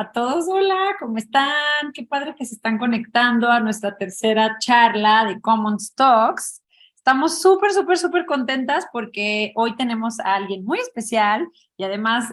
a todos. Hola, ¿cómo están? Qué padre que se están conectando a nuestra tercera charla de Common Talks. Estamos súper contentas porque hoy tenemos a alguien muy especial y además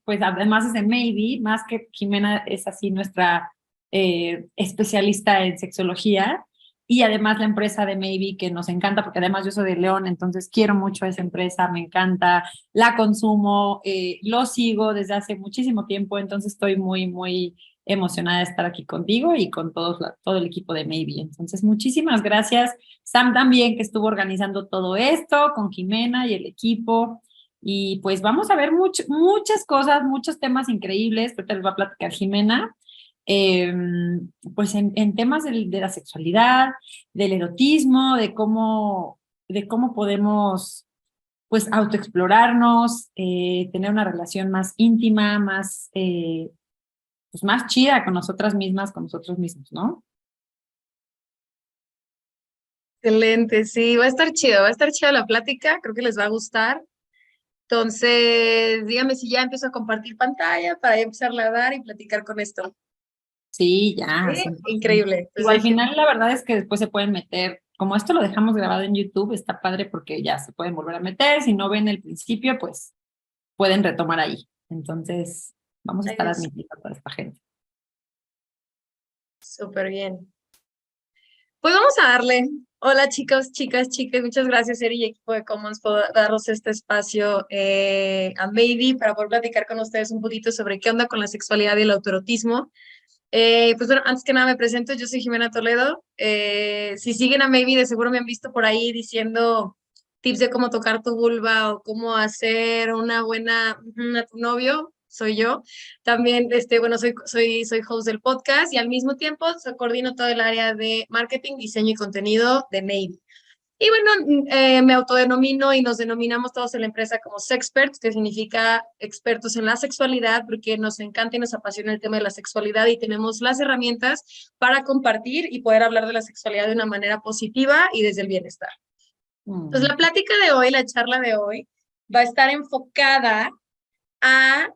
además es de Maybe, más que Jimena es así nuestra especialista en sexología. Y además la empresa de Maybe, que nos encanta, porque además yo soy de León, entonces quiero mucho a esa empresa, me encanta, la consumo, lo sigo desde hace muchísimo tiempo, entonces estoy muy emocionada de estar aquí contigo y con todo el equipo de Maybe. Entonces, muchísimas gracias. Sam también, que estuvo organizando todo esto, con Jimena y el equipo. Y pues vamos a ver muchas cosas, muchos temas increíbles, ahorita les va a platicar Jimena. Eh, pues en temas de la sexualidad, del erotismo, de cómo podemos pues autoexplorarnos, tener una relación más íntima, pues más chida con nosotras mismas, con nosotros mismos, ¿no? Excelente, sí, va a estar chida la plática, creo que les va a gustar. Entonces, dígame si ya empiezo a compartir pantalla para ya empezar a dar y platicar con esto. Sí, ya, Sí, 100%. increíble. Pues Digo, al final la verdad es que después se pueden meter, como esto lo dejamos grabado en YouTube, está padre porque ya se pueden volver a meter, si no ven el principio, pues pueden retomar ahí. Entonces, vamos a estar admitiendo a toda esta gente. súper bien. Pues vamos a darle. Hola chicos, chicas, chicas, muchas gracias Eri y equipo de Commons por darnos este espacio a Maybe para poder platicar con ustedes un poquito sobre qué onda con la sexualidad y el autoerotismo. Pues bueno, antes que nada me presento, yo soy Jimena Toledo. Si siguen a Maybe, de seguro me han visto por ahí diciendo tips de cómo tocar tu vulva o cómo hacer una buena a tu novio, soy yo. También, bueno, soy host del podcast y al mismo tiempo coordino todo el área de marketing, diseño y contenido de Maybe. Y bueno, me autodenomino y nos denominamos todos en la empresa como Sexperts, que significa expertos en la sexualidad, porque nos encanta y nos apasiona el tema de la sexualidad y tenemos las herramientas para compartir y poder hablar de la sexualidad de una manera positiva y desde el bienestar. Entonces, Mm. la plática de hoy, la charla de hoy, va a estar enfocada a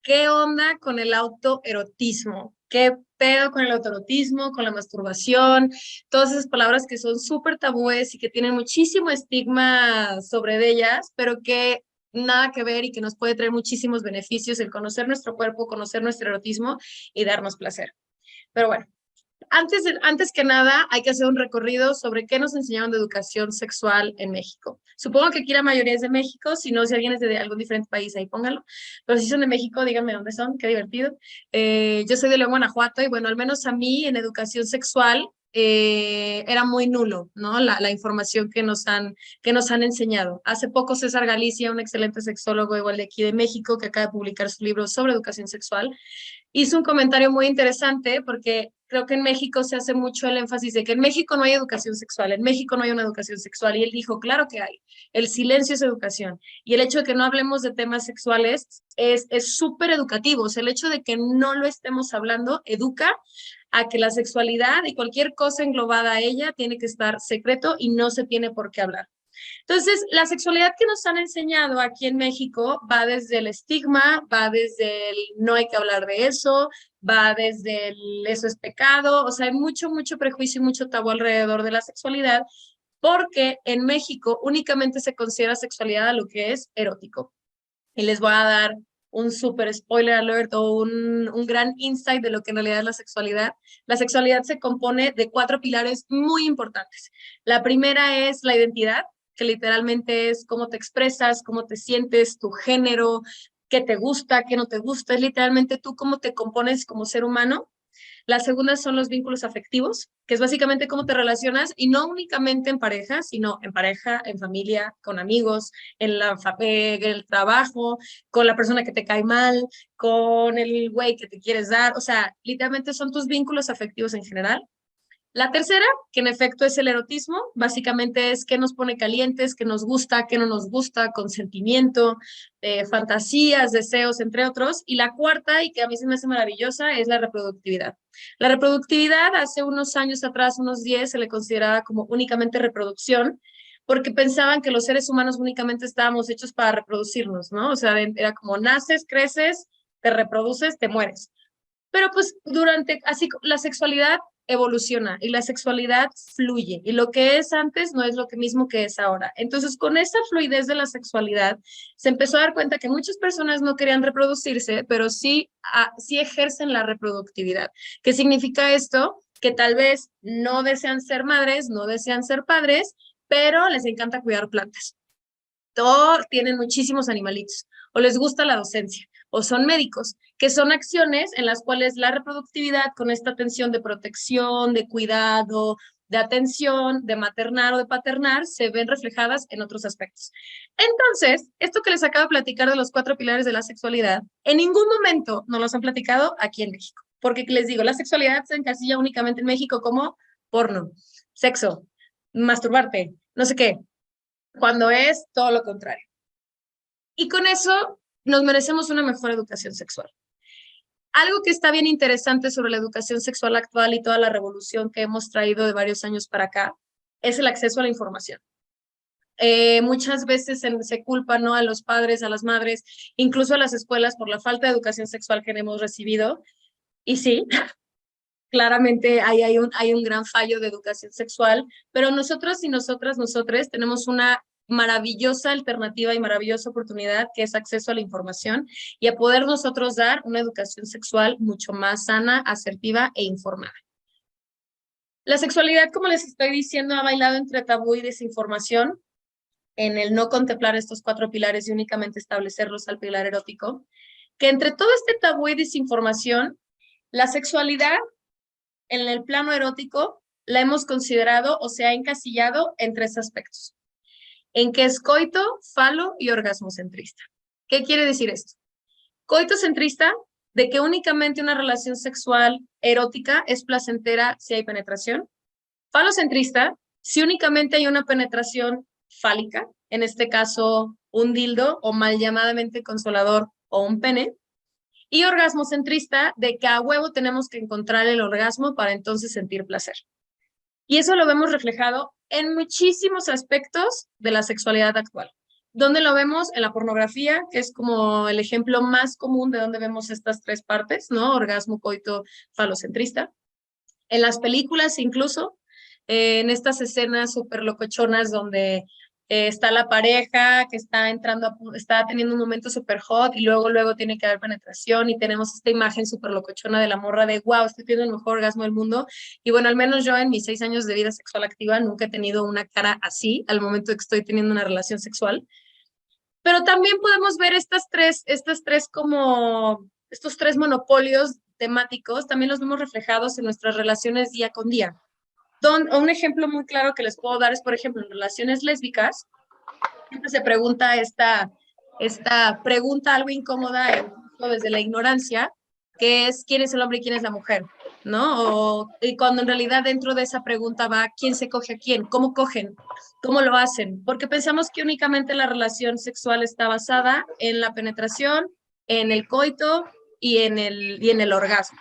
qué onda con el autoerotismo, qué pedo con el autoerotismo, con la masturbación, todas esas palabras que son súper tabúes y que tienen muchísimo estigma sobre ellas, pero que nada que ver y que nos puede traer muchísimos beneficios el conocer nuestro cuerpo, conocer nuestro erotismo y darnos placer. Pero bueno, antes que nada, hay que hacer un recorrido sobre qué nos enseñaron de educación sexual en México. Supongo que aquí la mayoría es de México, si no, si alguien es de algún diferente país, ahí póngalo. Pero si son de México, díganme dónde son, qué divertido. Yo soy de León, Guanajuato, y bueno, al menos a mí en educación sexual era muy nulo, ¿no? La información que nos han enseñado. Hace poco César Galicia, un excelente sexólogo igual de aquí de México, que acaba de publicar su libro sobre educación sexual, hizo un comentario muy interesante porque creo que en México se hace mucho el énfasis de que en México no hay educación sexual, en México no hay una educación sexual. Y él dijo, claro que hay. El silencio es educación. Y el hecho de que no hablemos de temas sexuales es súper educativo. O sea, el hecho de que no lo estemos hablando educa a que la sexualidad y cualquier cosa englobada a ella tiene que estar secreto y no se tiene por qué hablar. Entonces, la sexualidad que nos han enseñado aquí en México va desde el estigma, va desde el no hay que hablar de eso, va desde el eso es pecado, o sea, hay mucho prejuicio y mucho tabú alrededor de la sexualidad, porque en México únicamente se considera sexualidad a lo que es erótico. Y les voy a dar un super spoiler alert o un gran insight de lo que en realidad es la sexualidad. La sexualidad se compone de 4 pilares muy importantes. La primera es la identidad, que literalmente es cómo te expresas, cómo te sientes, tu género, qué te gusta, qué no te gusta, es literalmente tú cómo te compones como ser humano. La segunda son los vínculos afectivos, que es básicamente cómo te relacionas y no únicamente en pareja, sino en pareja, en familia, con amigos, en el trabajo, con la persona que te cae mal, con el güey que te quieres dar. O sea, literalmente son tus vínculos afectivos en general. La tercera, que en efecto es el erotismo, básicamente es qué nos pone calientes, qué nos gusta, qué no nos gusta, consentimiento, fantasías, deseos, entre otros. Y la cuarta, y que a mí se me hace maravillosa, es la reproductividad. La reproductividad hace unos años atrás, unos 10, se le consideraba como únicamente reproducción, porque pensaban que los seres humanos únicamente estábamos hechos para reproducirnos, ¿no? O sea, era como naces, creces, te reproduces, te mueres. Pero pues así la sexualidad evoluciona y la sexualidad fluye y lo que es antes no es lo que mismo que es ahora. Entonces, con esa fluidez de la sexualidad, se empezó a dar cuenta que muchas personas no querían reproducirse, pero sí, sí ejercen la reproductividad. ¿Qué significa esto? Que tal vez no desean ser madres, no desean ser padres, pero les encanta cuidar plantas. Todos tienen muchísimos animalitos, o les gusta la docencia, o son médicos, que son acciones en las cuales la reproductividad con esta atención de protección, de cuidado, de atención, de maternar o de paternar, se ven reflejadas en otros aspectos. Entonces, esto que les acabo de platicar de los 4 pilares de la sexualidad, en ningún momento nos los han platicado aquí en México, porque les digo, la sexualidad se encasilla únicamente en México como porno, sexo, masturbarte, no sé qué, cuando es todo lo contrario. Y con eso nos merecemos una mejor educación sexual. Algo que está bien interesante sobre la educación sexual actual y toda la revolución que hemos traído de varios años para acá es el acceso a la información. Muchas veces se culpa, ¿no?, a los padres, a las madres, incluso a las escuelas por la falta de educación sexual que hemos recibido. Y sí, claramente hay un gran fallo de educación sexual, pero nosotros y nosotros tenemos una maravillosa alternativa y maravillosa oportunidad que es acceso a la información y a poder nosotros dar una educación sexual mucho más sana, asertiva e informada. La sexualidad, como les estoy diciendo, ha bailado entre tabú y desinformación en el no contemplar estos 4 pilares y únicamente establecerlos al pilar erótico, que entre todo este tabú y desinformación, la sexualidad en el plano erótico la hemos considerado o se ha encasillado en 3 aspectos, en que es coito, falo y orgasmocentrista. ¿Qué quiere decir esto? Coitocentrista, de que únicamente una relación sexual erótica es placentera si hay penetración. Falocentrista, si únicamente hay una penetración fálica, en este caso un dildo o mal llamadamente consolador o un pene. Y orgasmocentrista, de que a huevo tenemos que encontrar el orgasmo para entonces sentir placer. Y eso lo vemos reflejado en muchísimos aspectos de la sexualidad actual. ¿Dónde lo vemos? En la pornografía, que es como el ejemplo más común de donde vemos estas 3 partes, ¿no? Orgasmo, coito, falocentrista. En las películas incluso, en estas escenas súper locochonas donde está la pareja que está está teniendo un momento súper hot y luego tiene que haber penetración y tenemos esta imagen súper locochona de la morra de wow, estoy teniendo el mejor orgasmo del mundo. Y bueno, al menos yo en mis 6 años de vida sexual activa nunca he tenido una cara así al momento de que estoy teniendo una relación sexual. Pero también podemos ver estos 3 monopolios temáticos, también los vemos reflejados en nuestras relaciones día con día. Un ejemplo muy claro que les puedo dar es, por ejemplo, en relaciones lésbicas, siempre se pregunta esta pregunta algo incómoda, desde la ignorancia, que es quién es el hombre y quién es la mujer, ¿no? Y cuando en realidad dentro de esa pregunta va quién se coge a quién, cómo cogen, cómo lo hacen, porque pensamos que únicamente la relación sexual está basada en la penetración, en el coito y en el orgasmo.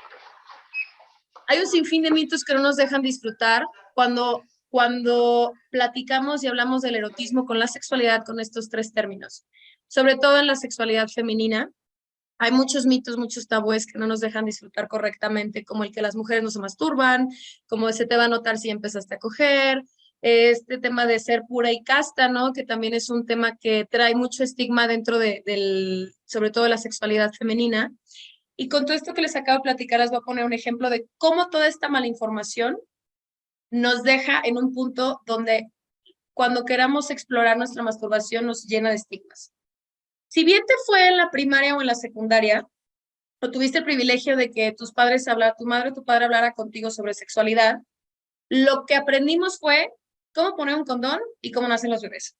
Hay un sinfín de mitos que no nos dejan disfrutar cuando platicamos y hablamos del erotismo con la sexualidad con estos 3 términos. Sobre todo en la sexualidad femenina, hay muchos mitos, muchos tabúes que no nos dejan disfrutar correctamente, como el que las mujeres no se masturban, como se te va a notar si empezaste a coger, este tema de ser pura y casta, ¿no? Que también es un tema que trae mucho estigma dentro sobre todo de la sexualidad femenina. Y con todo esto que les acabo de platicar, les voy a poner un ejemplo de cómo toda esta mala información nos deja en un punto donde cuando queramos explorar nuestra masturbación nos llena de estigmas. Si bien te fue en la primaria o en la secundaria, o tuviste el privilegio de que tu madre o tu padre hablara contigo sobre sexualidad, lo que aprendimos fue cómo poner un condón y cómo nacen los bebés.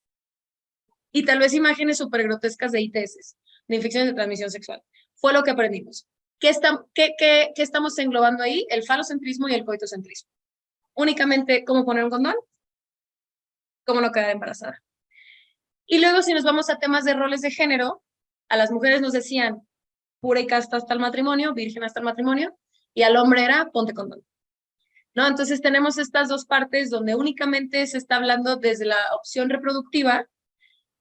Y tal vez imágenes súper grotescas de ITS, de infecciones de transmisión sexual. Fue lo que aprendimos. ¿Qué estamos englobando ahí? El falocentrismo y el coitocentrismo. Únicamente cómo poner un condón, cómo no quedar embarazada. Y luego si nos vamos a temas de roles de género, a las mujeres nos decían pura y casta hasta el matrimonio, virgen hasta el matrimonio, y al hombre era ponte condón. ¿No? Entonces tenemos estas 2 partes donde únicamente se está hablando desde la opción reproductiva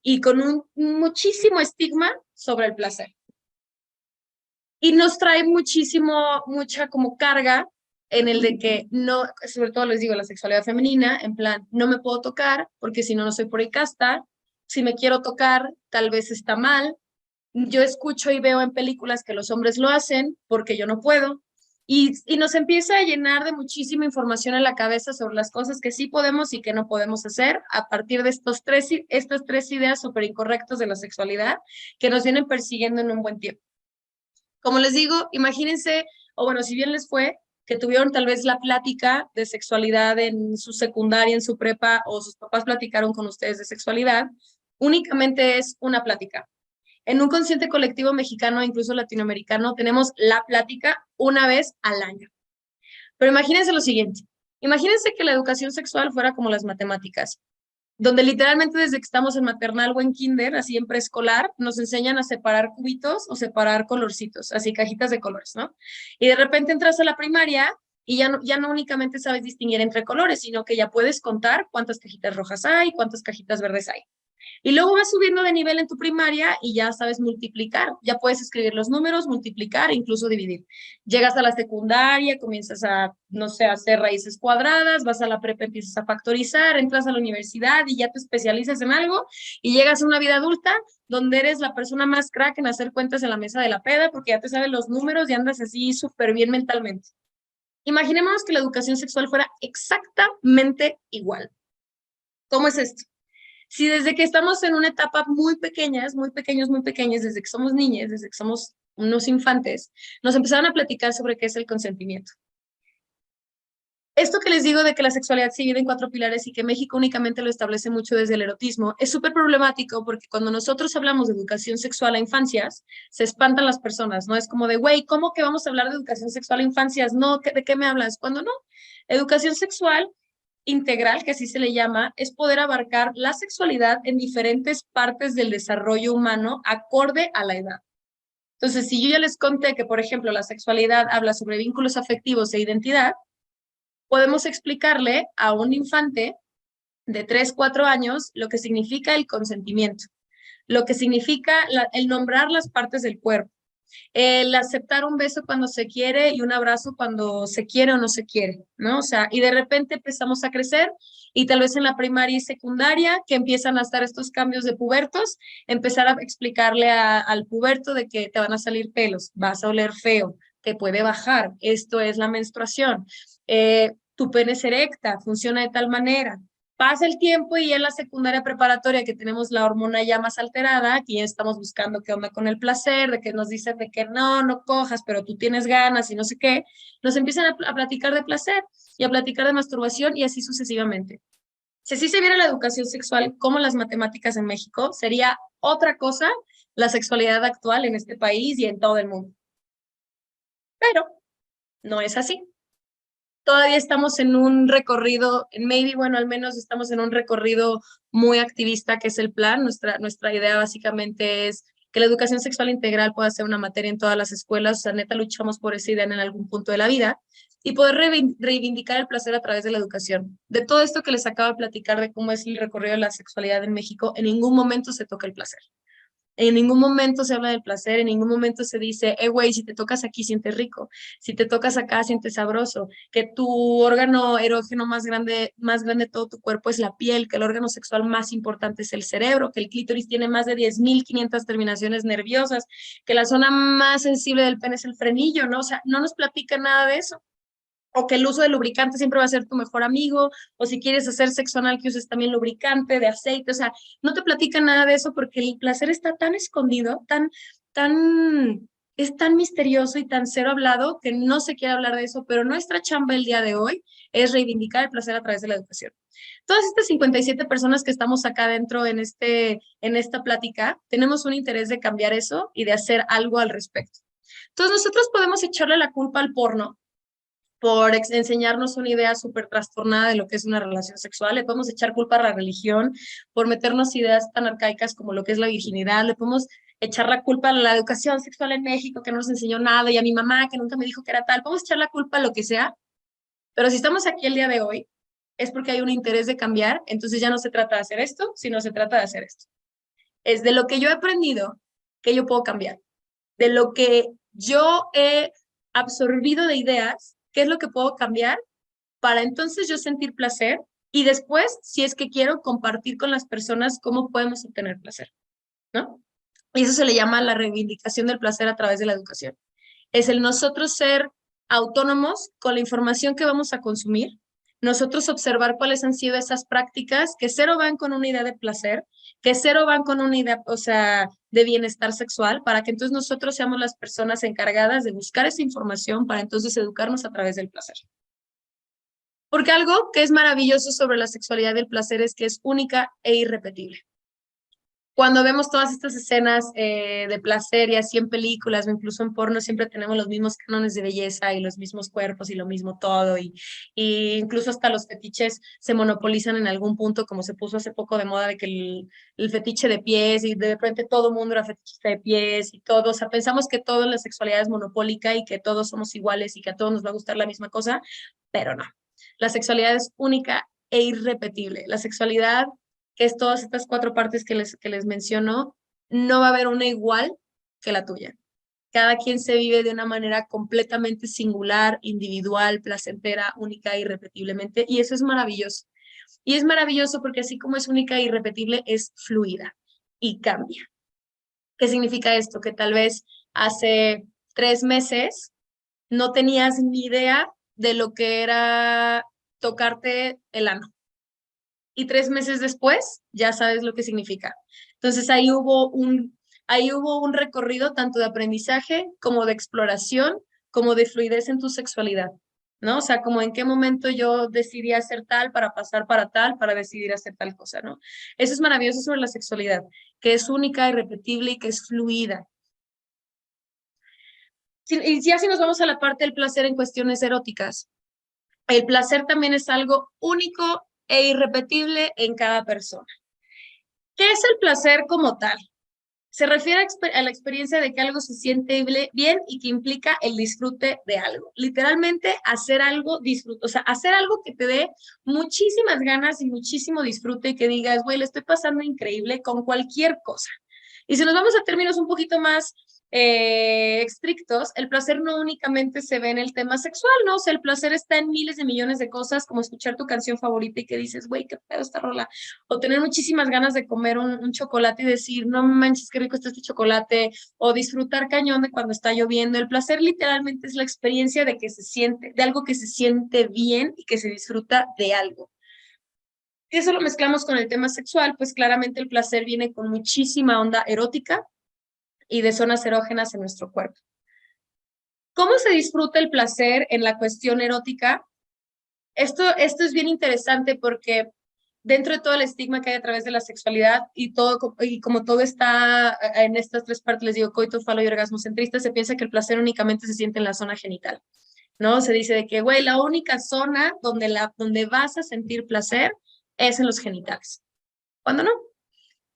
y con muchísimo estigma sobre el placer. Y nos trae mucha como carga en el de que no, sobre todo les digo, la sexualidad femenina, en plan, no me puedo tocar porque si no, no soy por ahí casta, si me quiero tocar, tal vez está mal. Yo escucho y veo en películas que los hombres lo hacen porque yo no puedo. Y nos empieza a llenar de muchísima información en la cabeza sobre las cosas que sí podemos y que no podemos hacer a partir de estas tres ideas súper incorrectas de la sexualidad que nos vienen persiguiendo en un buen tiempo. Como les digo, imagínense, o bueno, si bien les fue, que tuvieron tal vez la plática de sexualidad en su secundaria, en su prepa, o sus papás platicaron con ustedes de sexualidad, únicamente es una plática. En un consciente colectivo mexicano, incluso latinoamericano, tenemos la plática una vez al año. Pero imagínense lo siguiente, imagínense que la educación sexual fuera como las matemáticas, donde literalmente desde que estamos en maternal o en kinder, así en preescolar, nos enseñan a separar cubitos o separar colorcitos, así cajitas de colores, ¿no? Y de repente entras a la primaria y ya no únicamente sabes distinguir entre colores, sino que ya puedes contar cuántas cajitas rojas hay, cuántas cajitas verdes hay. Y luego vas subiendo de nivel en tu primaria y ya sabes multiplicar, ya puedes escribir los números, multiplicar e incluso dividir. Llegas a la secundaria, comienzas a, no sé, a hacer raíces cuadradas, vas a la prepa, empiezas a factorizar, entras a la universidad y ya te especializas en algo y llegas a una vida adulta donde eres la persona más crack en hacer cuentas en la mesa de la peda porque ya te sabes los números y andas así súper bien mentalmente. Imaginémonos que la educación sexual fuera exactamente igual. ¿Cómo es esto? Si desde que estamos en una etapa muy pequeñas, desde que somos niñas, desde que somos unos infantes, nos empezaron a platicar sobre qué es el consentimiento. Esto que les digo de que la sexualidad se divide en cuatro pilares y que México únicamente lo establece mucho desde el erotismo, es súper problemático porque cuando nosotros hablamos de educación sexual a infancias, se espantan las personas, ¿no? Es como de, güey, ¿cómo que vamos a hablar de educación sexual a infancias? No, ¿de qué me hablas? Cuando no, educación sexual integral, que así se le llama, es poder abarcar la sexualidad en diferentes partes del desarrollo humano acorde a la edad. Entonces, si yo ya les conté que, por ejemplo, la sexualidad habla sobre vínculos afectivos e identidad, podemos explicarle a un infante de 3 4 años lo que significa el consentimiento, lo que significa el nombrar las partes del cuerpo, el aceptar un beso cuando se quiere y un abrazo cuando se quiere o no se quiere, ¿no? O sea, y de repente empezamos a crecer y tal vez en la primaria y secundaria que empiezan a estar estos cambios de pubertos, empezar a explicarle al puberto de que te van a salir pelos, vas a oler feo, te puede bajar, esto es la menstruación, tu pene es erecta, funciona de tal manera. Pasa el tiempo y en la secundaria preparatoria que tenemos la hormona ya más alterada, que ya estamos buscando qué onda con el placer, de que nos dicen de que no cojas, pero tú tienes ganas y no sé qué, nos empiezan a platicar de placer y a platicar de masturbación y así sucesivamente. Si así se viera la educación sexual como las matemáticas en México, sería otra cosa la sexualidad actual en este país y en todo el mundo. Pero no es así. Todavía estamos en un recorrido, maybe, bueno, al menos estamos en un recorrido muy activista, que es el plan. Nuestra idea básicamente es que la educación sexual integral pueda ser una materia en todas las escuelas. O sea, neta, luchamos por esa idea en algún punto de la vida y poder reivindicar el placer a través de la educación. De todo esto que les acabo de platicar de cómo es el recorrido de la sexualidad en México, en ningún momento se toca el placer. En ningún momento se habla del placer, en ningún momento se dice, güey, si te tocas aquí sientes rico, si te tocas acá sientes sabroso, que tu órgano erógeno más grande de todo tu cuerpo es la piel, que el órgano sexual más importante es el cerebro, que el clítoris tiene más de 10.500 terminaciones nerviosas, que la zona más sensible del pene es el frenillo, ¿no? O sea, no nos platica nada de eso o que el uso de lubricante siempre va a ser tu mejor amigo, o si quieres hacer sexo anal que uses también lubricante, de aceite, o sea, no te platican nada de eso porque el placer está tan escondido, es tan misterioso y tan cero hablado que no se quiere hablar de eso, pero nuestra chamba el día de hoy es reivindicar el placer a través de la educación. Todas estas 57 personas que estamos acá adentro en esta plática, tenemos un interés de cambiar eso y de hacer algo al respecto. Entonces nosotros podemos echarle la culpa al porno, por enseñarnos una idea súper trastornada de lo que es una relación sexual, le podemos echar culpa a la religión por meternos ideas tan arcaicas como lo que es la virginidad, le podemos echar la culpa a la educación sexual en México que no nos enseñó nada y a mi mamá que nunca me dijo que era tal, podemos echar la culpa a lo que sea, pero si estamos aquí el día de hoy es porque hay un interés de cambiar, entonces ya no se trata de hacer esto, sino se trata de hacer esto. Es de lo que yo he aprendido que yo puedo cambiar, de lo que yo he absorbido de ideas qué es lo que puedo cambiar para entonces yo sentir placer y después, si es que quiero, compartir con las personas cómo podemos obtener placer, ¿no? Y eso se le llama la reivindicación del placer a través de la educación. Es el nosotros ser autónomos con la información que vamos a consumir, nosotros observar cuáles han sido esas prácticas que cero van con una idea de placer, que cero van con una idea, o sea, de bienestar sexual, para que entonces nosotros seamos las personas encargadas de buscar esa información para entonces educarnos a través del placer. Porque algo que es maravilloso sobre la sexualidad del placer es que es única e irrepetible. Cuando vemos todas estas escenas de placer y así en películas o incluso en porno, siempre tenemos los mismos cánones de belleza y los mismos cuerpos y lo mismo todo. Y incluso hasta los fetiches se monopolizan en algún punto, como se puso hace poco de moda de que el fetiche de pies y de repente todo el mundo era fetichista de pies y todo. O sea, pensamos que toda la sexualidad es monopólica y que todos somos iguales y que a todos nos va a gustar la misma cosa, pero no. La sexualidad es única e irrepetible. La sexualidad, que es todas estas cuatro partes que les menciono, no va a haber una igual que la tuya. Cada quien se vive de una manera completamente singular, individual, placentera, única e irrepetiblemente, y eso es maravilloso. Y es maravilloso porque así como es única e irrepetible, es fluida y cambia. ¿Qué significa esto? Que tal vez hace 3 meses no tenías ni idea de lo que era tocarte el ano. Y 3 meses después ya sabes lo que significa. Entonces ahí hubo un recorrido tanto de aprendizaje como de exploración, como de fluidez en tu sexualidad, ¿no? O sea, como en qué momento yo decidí hacer tal para pasar para tal, para decidir hacer tal cosa, ¿no? Eso es maravilloso sobre la sexualidad, que es única, irrepetible y que es fluida. Y ya si nos vamos a la parte del placer en cuestiones eróticas, el placer también es algo único e irrepetible en cada persona. ¿Qué es el placer como tal? Se refiere a la experiencia de que algo se siente bien y que implica el disfrute de algo. Literalmente hacer algo, o sea, hacer algo que te dé muchísimas ganas y muchísimo disfrute y que digas, güey, le estoy pasando increíble con cualquier cosa. Y si nos vamos a términos un poquito más estrictos, el placer no únicamente se ve en el tema sexual, ¿no? O sea, el placer está en miles de millones de cosas, como escuchar tu canción favorita y que dices, güey, qué pedo esta rola, o tener muchísimas ganas de comer un chocolate y decir, no manches, qué rico está este chocolate, o disfrutar cañón de cuando está lloviendo. El placer literalmente es la experiencia de que se siente, de algo que se siente bien y que se disfruta de algo. Si eso lo mezclamos con el tema sexual, pues claramente el placer viene con muchísima onda erótica y de zonas erógenas en nuestro cuerpo. ¿Cómo se disfruta el placer en la cuestión erótica? Esto es bien interesante porque dentro de todo el estigma que hay a través de la sexualidad y todo, y como todo está en estas tres partes, les digo, coito, falo y orgasmo centrista, se piensa que el placer únicamente se siente en la zona genital, ¿no? Se dice de que, güey, la única zona donde vas a sentir placer es en los genitales. ¿Cuándo no?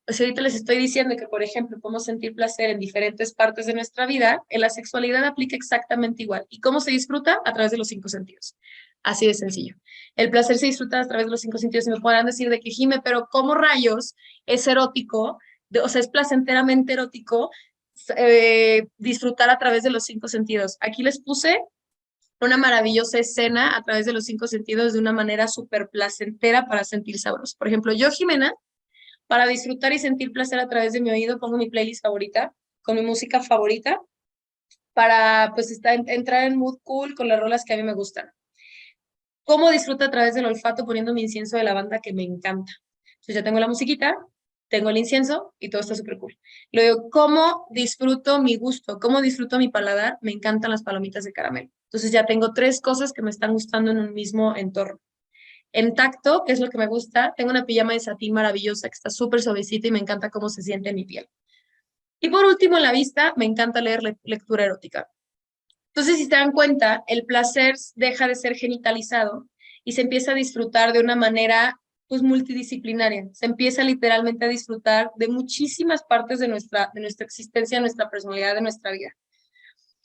Pues ahorita les estoy diciendo que, por ejemplo, podemos sentir placer en diferentes partes de nuestra vida, en la sexualidad aplica exactamente igual. ¿Y cómo se disfruta? A través de los 5 sentidos. Así de sencillo. El placer se disfruta a través de los 5 sentidos. Y me podrán decir de que, Jime, pero ¿cómo rayos es erótico? O sea, es placenteramente erótico disfrutar a través de los 5 sentidos. Aquí les puse una maravillosa escena a través de los 5 sentidos de una manera súper placentera para sentir sabroso. Por ejemplo, yo, Jimena, para disfrutar y sentir placer a través de mi oído, pongo mi playlist favorita, con mi música favorita, para pues entrar en mood cool con las rolas que a mí me gustan. ¿Cómo disfruto a través del olfato poniendo mi incienso de lavanda que me encanta? Entonces ya tengo la musiquita, tengo el incienso y todo está súper cool. Luego, ¿cómo disfruto mi gusto? ¿Cómo disfruto mi paladar? Me encantan las palomitas de caramelo. Entonces ya tengo 3 cosas que me están gustando en un mismo entorno. En tacto, que es lo que me gusta, tengo una pijama de satín maravillosa que está súper suavecita y me encanta cómo se siente en mi piel. Y por último, en la vista, me encanta leer lectura erótica. Entonces, si se dan cuenta, el placer deja de ser genitalizado y se empieza a disfrutar de una manera pues multidisciplinaria. Se empieza literalmente a disfrutar de muchísimas partes de nuestra existencia, de nuestra personalidad, de nuestra vida.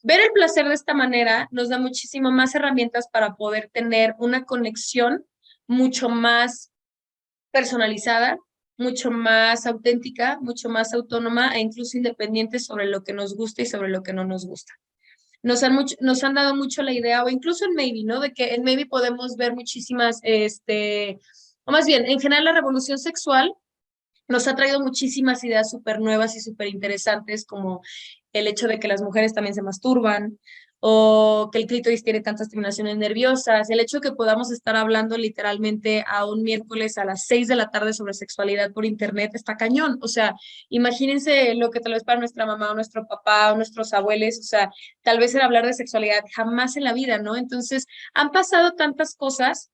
Ver el placer de esta manera nos da muchísimas más herramientas para poder tener una conexión mucho más personalizada, mucho más auténtica, mucho más autónoma e incluso independiente sobre lo que nos gusta y sobre lo que no nos gusta. nos han dado mucho la idea, o incluso en Maybe, ¿no? De que en Maybe podemos ver muchísimas, o más bien, en general la revolución sexual nos ha traído muchísimas ideas súper nuevas y súper interesantes, como el hecho de que las mujeres también se masturban, o que el clítoris tiene tantas terminaciones nerviosas, el hecho de que podamos estar hablando literalmente a un miércoles a las 6 de la tarde sobre sexualidad por internet, está cañón. O sea, imagínense lo que tal vez para nuestra mamá o nuestro papá o nuestros abuelos, o sea, tal vez era hablar de sexualidad jamás en la vida, ¿no? Entonces, han pasado tantas cosas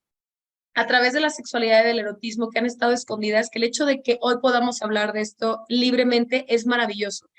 a través de la sexualidad y del erotismo que han estado escondidas, que el hecho de que hoy podamos hablar de esto libremente es maravilloso.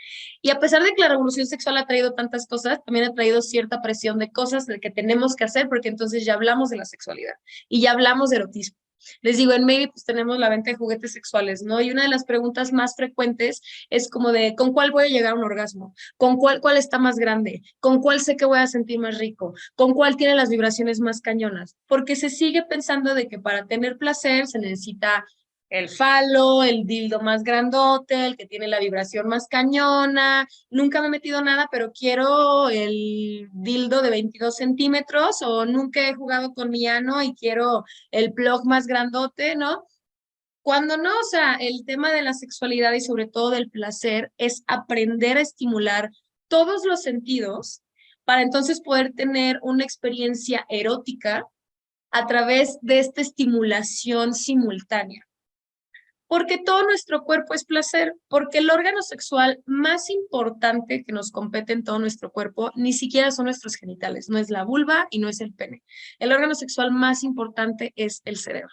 Y a pesar de que la revolución sexual ha traído tantas cosas, también ha traído cierta presión de cosas de que tenemos que hacer, porque entonces ya hablamos de la sexualidad y ya hablamos de erotismo. Les digo, en Maybe pues tenemos la venta de juguetes sexuales, ¿no? Y una de las preguntas más frecuentes es como de, ¿con cuál voy a llegar a un orgasmo? ¿Con cuál está más grande? ¿Con cuál sé que voy a sentir más rico? ¿Con cuál tiene las vibraciones más cañonas? Porque se sigue pensando de que para tener placer se necesita el falo, el dildo más grandote, el que tiene la vibración más cañona. Nunca me he metido nada, pero quiero el dildo de 22 centímetros, o nunca he jugado con mi ano y quiero el plug más grandote, ¿no? Cuando no, o sea, el tema de la sexualidad y sobre todo del placer es aprender a estimular todos los sentidos para entonces poder tener una experiencia erótica a través de esta estimulación simultánea. Porque todo nuestro cuerpo es placer, porque el órgano sexual más importante que nos compete en todo nuestro cuerpo ni siquiera son nuestros genitales, no es la vulva y no es el pene. El órgano sexual más importante es el cerebro.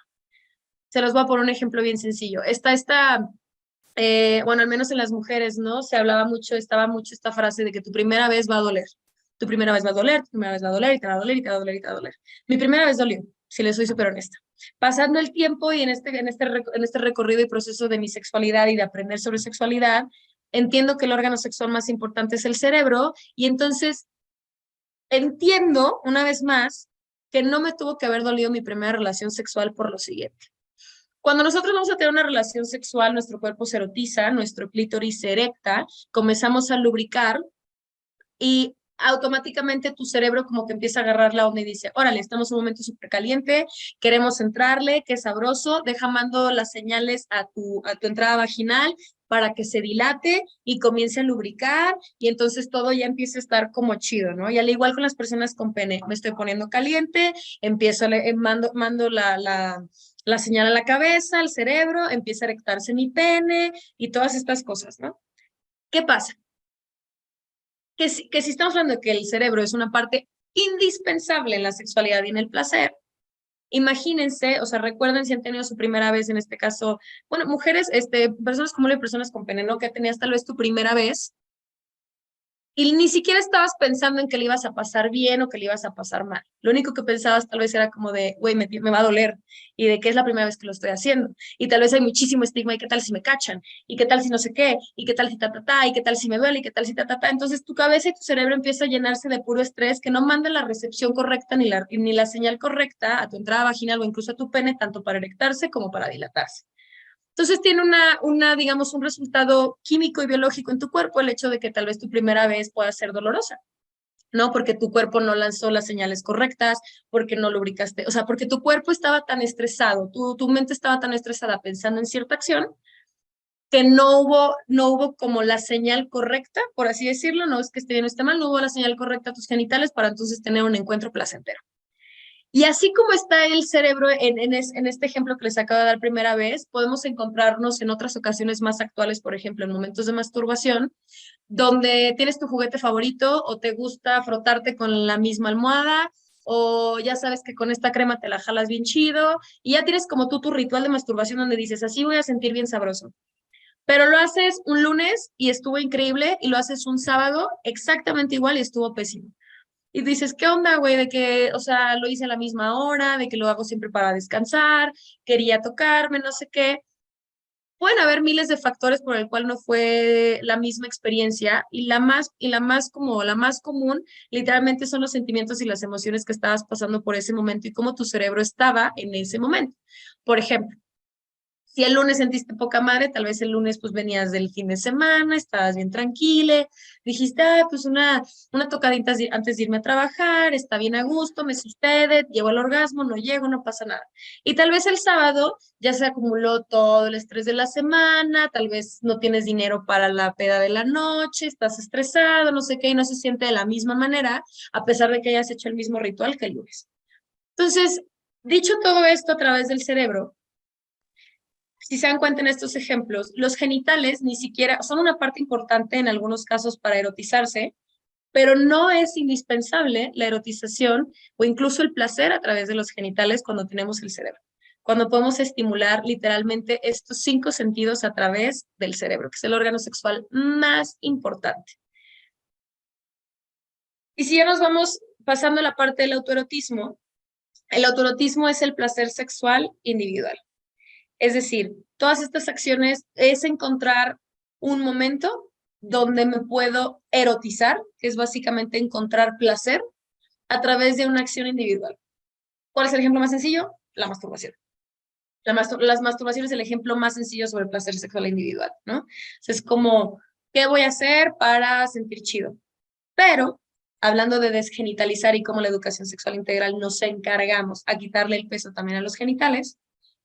Se los voy a poner un ejemplo bien sencillo. Bueno, al menos en las mujeres, ¿no? Se hablaba mucho, estaba mucho esta frase de que tu primera vez va a doler. Tu primera vez va a doler, tu primera vez va a doler, y te va a doler, y te va a doler, y te va a doler. Mi primera vez dolió, si le soy súper honesta. Pasando el tiempo y en este recorrido y proceso de mi sexualidad y de aprender sobre sexualidad, entiendo que el órgano sexual más importante es el cerebro, y entonces entiendo, una vez más, que no me tuvo que haber dolido mi primera relación sexual por lo siguiente. Cuando nosotros vamos a tener una relación sexual, nuestro cuerpo se erotiza, nuestro clítoris se erecta, comenzamos a lubricar y automáticamente tu cerebro como que empieza a agarrar la onda y dice, órale, estamos en un momento súper caliente, queremos entrarle, qué sabroso, deja mando las señales a tu entrada vaginal para que se dilate y comience a lubricar, y entonces todo ya empieza a estar como chido, ¿no? Y al igual con las personas con pene, me estoy poniendo caliente, mando la señal a la cabeza, al cerebro, empieza a erectarse mi pene y todas estas cosas, ¿no? ¿Qué pasa? Que si estamos hablando de que el cerebro es una parte indispensable en la sexualidad y en el placer, imagínense, o sea, recuerden si han tenido su primera vez, en este caso, bueno, mujeres, personas como personas con pene, ¿no? Que tenías tal vez tu primera vez y ni siquiera estabas pensando en que le ibas a pasar bien o que le ibas a pasar mal. Lo único que pensabas tal vez era como de, güey, me va a doler, y de que es la primera vez que lo estoy haciendo. Y tal vez hay muchísimo estigma, y qué tal si me cachan, y qué tal si no sé qué, y qué tal si ta, ta, ta, y qué tal si me duele, y qué tal si ta, ta, ta. Entonces tu cabeza y tu cerebro empieza a llenarse de puro estrés que no manda la recepción correcta ni la señal correcta a tu entrada vaginal o incluso a tu pene, tanto para erectarse como para dilatarse. Entonces tiene digamos, un resultado químico y biológico en tu cuerpo, el hecho de que tal vez tu primera vez pueda ser dolorosa, ¿no? Porque tu cuerpo no lanzó las señales correctas, porque no lubricaste, o sea, porque tu cuerpo estaba tan estresado, tu mente estaba tan estresada pensando en cierta acción, que no hubo como la señal correcta, por así decirlo, no es que esté bien o esté mal, no hubo la señal correcta a tus genitales para entonces tener un encuentro placentero. Y así como está el cerebro en este ejemplo que les acabo de dar primera vez, podemos encontrarnos en otras ocasiones más actuales, por ejemplo, en momentos de masturbación, donde tienes tu juguete favorito o te gusta frotarte con la misma almohada, o ya sabes que con esta crema te la jalas bien chido, y ya tienes como tú tu ritual de masturbación donde dices, así voy a sentir bien sabroso. Pero lo haces un lunes y estuvo increíble, y lo haces un sábado exactamente igual y estuvo pésimo. Y dices, ¿qué onda, güey? De que, o sea, lo hice a la misma hora, de que lo hago siempre para descansar, quería tocarme, no sé qué. Pueden haber miles de factores por el cual no fue la misma experiencia, y la más común, literalmente son los sentimientos y las emociones que estabas pasando por ese momento y cómo tu cerebro estaba en ese momento. Por ejemplo, Si el lunes sentiste poca madre, tal vez el lunes pues venías del fin de semana, estabas bien tranquila, dijiste, ah, pues una tocadita antes de irme a trabajar, está bien a gusto, me sucede, llego al orgasmo, no llego, no pasa nada. Y tal vez el sábado ya se acumuló todo el estrés de la semana, tal vez no tienes dinero para la peda de la noche, estás estresado, no sé qué, y no se siente de la misma manera, a pesar de que hayas hecho el mismo ritual que el lunes. Entonces, dicho todo esto a través del cerebro, si se dan cuenta en estos ejemplos, los genitales ni siquiera son una parte importante en algunos casos para erotizarse, pero no es indispensable la erotización o incluso el placer a través de los genitales cuando tenemos el cerebro, cuando podemos estimular literalmente estos 5 sentidos a través del cerebro, que es el órgano sexual más importante. Y si ya nos vamos pasando a la parte del autoerotismo, el autoerotismo es el placer sexual individual. Es decir, todas estas acciones es encontrar un momento donde me puedo erotizar, que es básicamente encontrar placer a través de una acción individual. ¿Cuál es el ejemplo más sencillo? La masturbación. Las masturbaciones es el ejemplo más sencillo sobre el placer sexual individual, ¿no? O sea, es como, ¿qué voy a hacer para sentir chido? Pero, hablando de desgenitalizar y cómo la educación sexual integral nos encargamos a quitarle el peso también a los genitales,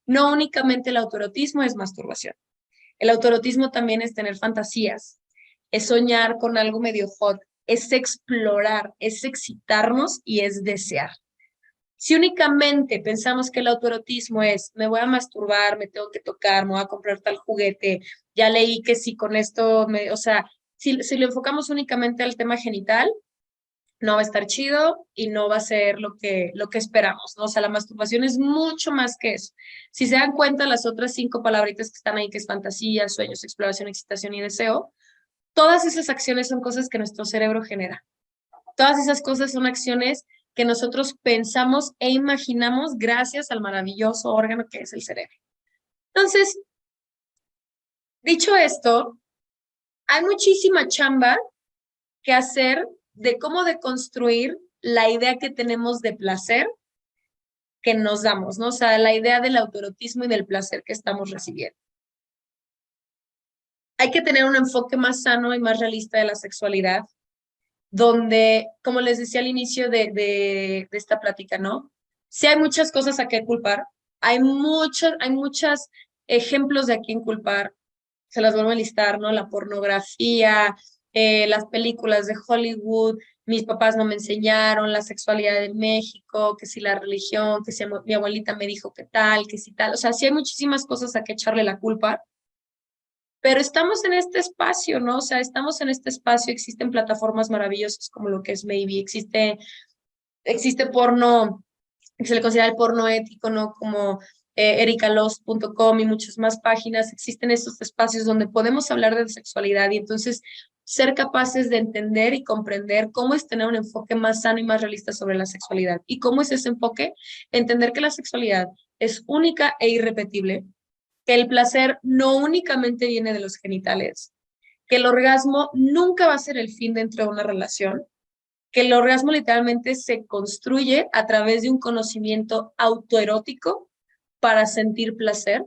no únicamente el autoerotismo es masturbación. El autoerotismo también es tener fantasías, es soñar con algo medio hot, es explorar, es excitarnos y es desear. Si únicamente pensamos que el autoerotismo es, me voy a masturbar, me tengo que tocar, me voy a comprar tal juguete, ya leí que si con esto, o sea, si lo enfocamos únicamente al tema genital, no va a estar chido y no va a ser lo que esperamos, ¿no? O sea, la masturbación es mucho más que eso. Si se dan cuenta, las otras 5 palabritas que están ahí, que es fantasía, sueños, exploración, excitación y deseo, todas esas acciones son cosas que nuestro cerebro genera. Todas esas cosas son acciones que nosotros pensamos e imaginamos gracias al maravilloso órgano que es el cerebro. Entonces, dicho esto, hay muchísima chamba que hacer de cómo deconstruir la idea que tenemos de placer que nos damos, ¿no? O sea, la idea del autoerotismo y del placer que estamos recibiendo. Hay que tener un enfoque más sano y más realista de la sexualidad, donde, como les decía al inicio de esta plática, ¿no? Sí hay muchas cosas a que culpar, hay muchos ejemplos de a quién culpar, se las vuelvo a listar, ¿no? La pornografía, las películas de Hollywood, mis papás no me enseñaron, la sexualidad en México, que si la religión, que si mi abuelita me dijo que tal, que si tal, o sea, sí hay muchísimas cosas a que echarle la culpa, pero estamos en este espacio, ¿no? O sea, estamos en este espacio, existen plataformas maravillosas como lo que es Maybe, existe porno, que se le considera el porno ético, ¿no? Como ericalost.com y muchas más páginas, existen estos espacios donde podemos hablar de sexualidad y entonces ser capaces de entender y comprender cómo es tener un enfoque más sano y más realista sobre la sexualidad. ¿Y cómo es ese enfoque? Entender que la sexualidad es única e irrepetible, que el placer no únicamente viene de los genitales, que el orgasmo nunca va a ser el fin dentro de una relación, que el orgasmo literalmente se construye a través de un conocimiento autoerótico para sentir placer.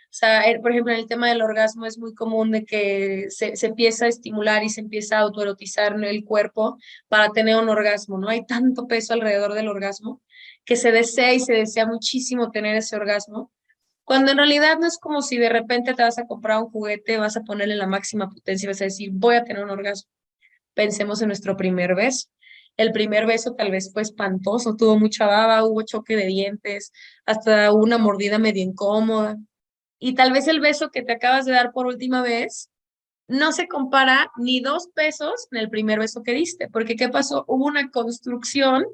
O sea, por ejemplo, en el tema del orgasmo es muy común de que se empieza a estimular y se empieza a autoerotizar el cuerpo para tener un orgasmo, ¿no? Hay tanto peso alrededor del orgasmo que se desea y se desea muchísimo tener ese orgasmo, cuando en realidad no es como si de repente te vas a comprar un juguete, vas a ponerle la máxima potencia y vas a decir, voy a tener un orgasmo. Pensemos en nuestro primer beso. El primer beso tal vez fue espantoso, tuvo mucha baba, hubo choque de dientes, hasta una mordida medio incómoda. Y tal vez el beso que te acabas de dar por última vez no se compara ni 2 pesos en el primer beso que diste, porque ¿qué pasó? Hubo una construcción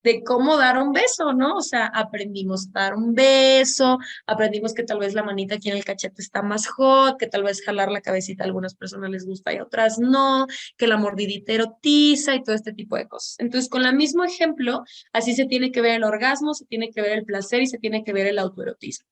de cómo dar un beso, ¿no? O sea, aprendimos a dar un beso, aprendimos que tal vez la manita aquí en el cachete está más hot, que tal vez jalar la cabecita a algunas personas les gusta y a otras no, que la mordidita erotiza y todo este tipo de cosas. Entonces, con el mismo ejemplo, así se tiene que ver el orgasmo, se tiene que ver el placer y se tiene que ver el autoerotismo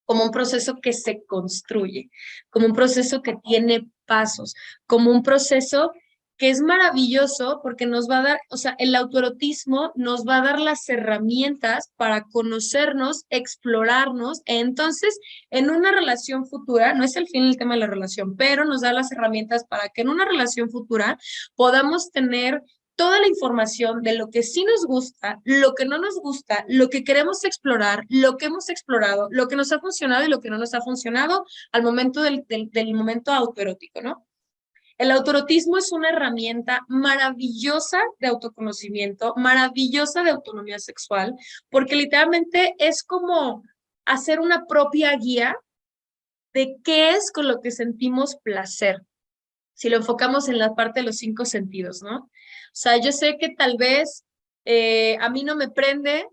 como un proceso que se construye, como un proceso que tiene pasos, como un proceso que es maravilloso porque nos va a dar, o sea, el autoerotismo nos va a dar las herramientas para conocernos, explorarnos. Entonces, en una relación futura, no es el fin el tema de la relación, pero nos da las herramientas para que en una relación futura podamos tener toda la información de lo que sí nos gusta, lo que no nos gusta, lo que queremos explorar, lo que hemos explorado, lo que nos ha funcionado y lo que no nos ha funcionado al momento del momento autoerótico, ¿no? El autoerotismo es una herramienta maravillosa de autoconocimiento, maravillosa de autonomía sexual, porque literalmente es como hacer una propia guía de qué es con lo que sentimos placer, si lo enfocamos en la parte de los 5 sentidos, ¿no? O sea, yo sé que tal vez a mí no me prende,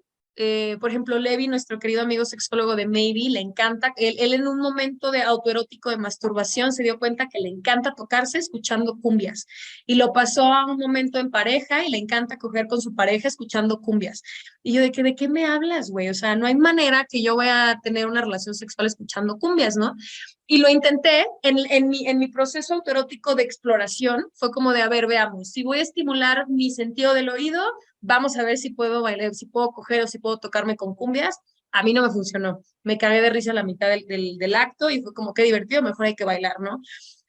por ejemplo, Levi, nuestro querido amigo sexólogo de Maybe, le encanta, él en un momento de autoerótico de masturbación se dio cuenta que le encanta tocarse escuchando cumbias y lo pasó a un momento en pareja y le encanta coger con su pareja escuchando cumbias. Y yo ¿de qué me hablas, güey? O sea, no hay manera que yo voy a tener una relación sexual escuchando cumbias, ¿no? Y lo intenté en mi proceso autoerótico de exploración, fue como de, a ver, veamos, si voy a estimular mi sentido del oído, vamos a ver si puedo bailar, si puedo coger o si puedo tocarme con cumbias. A mí no me funcionó. Me cagué de risa a la mitad del acto y fue como, qué divertido, mejor hay que bailar, ¿no?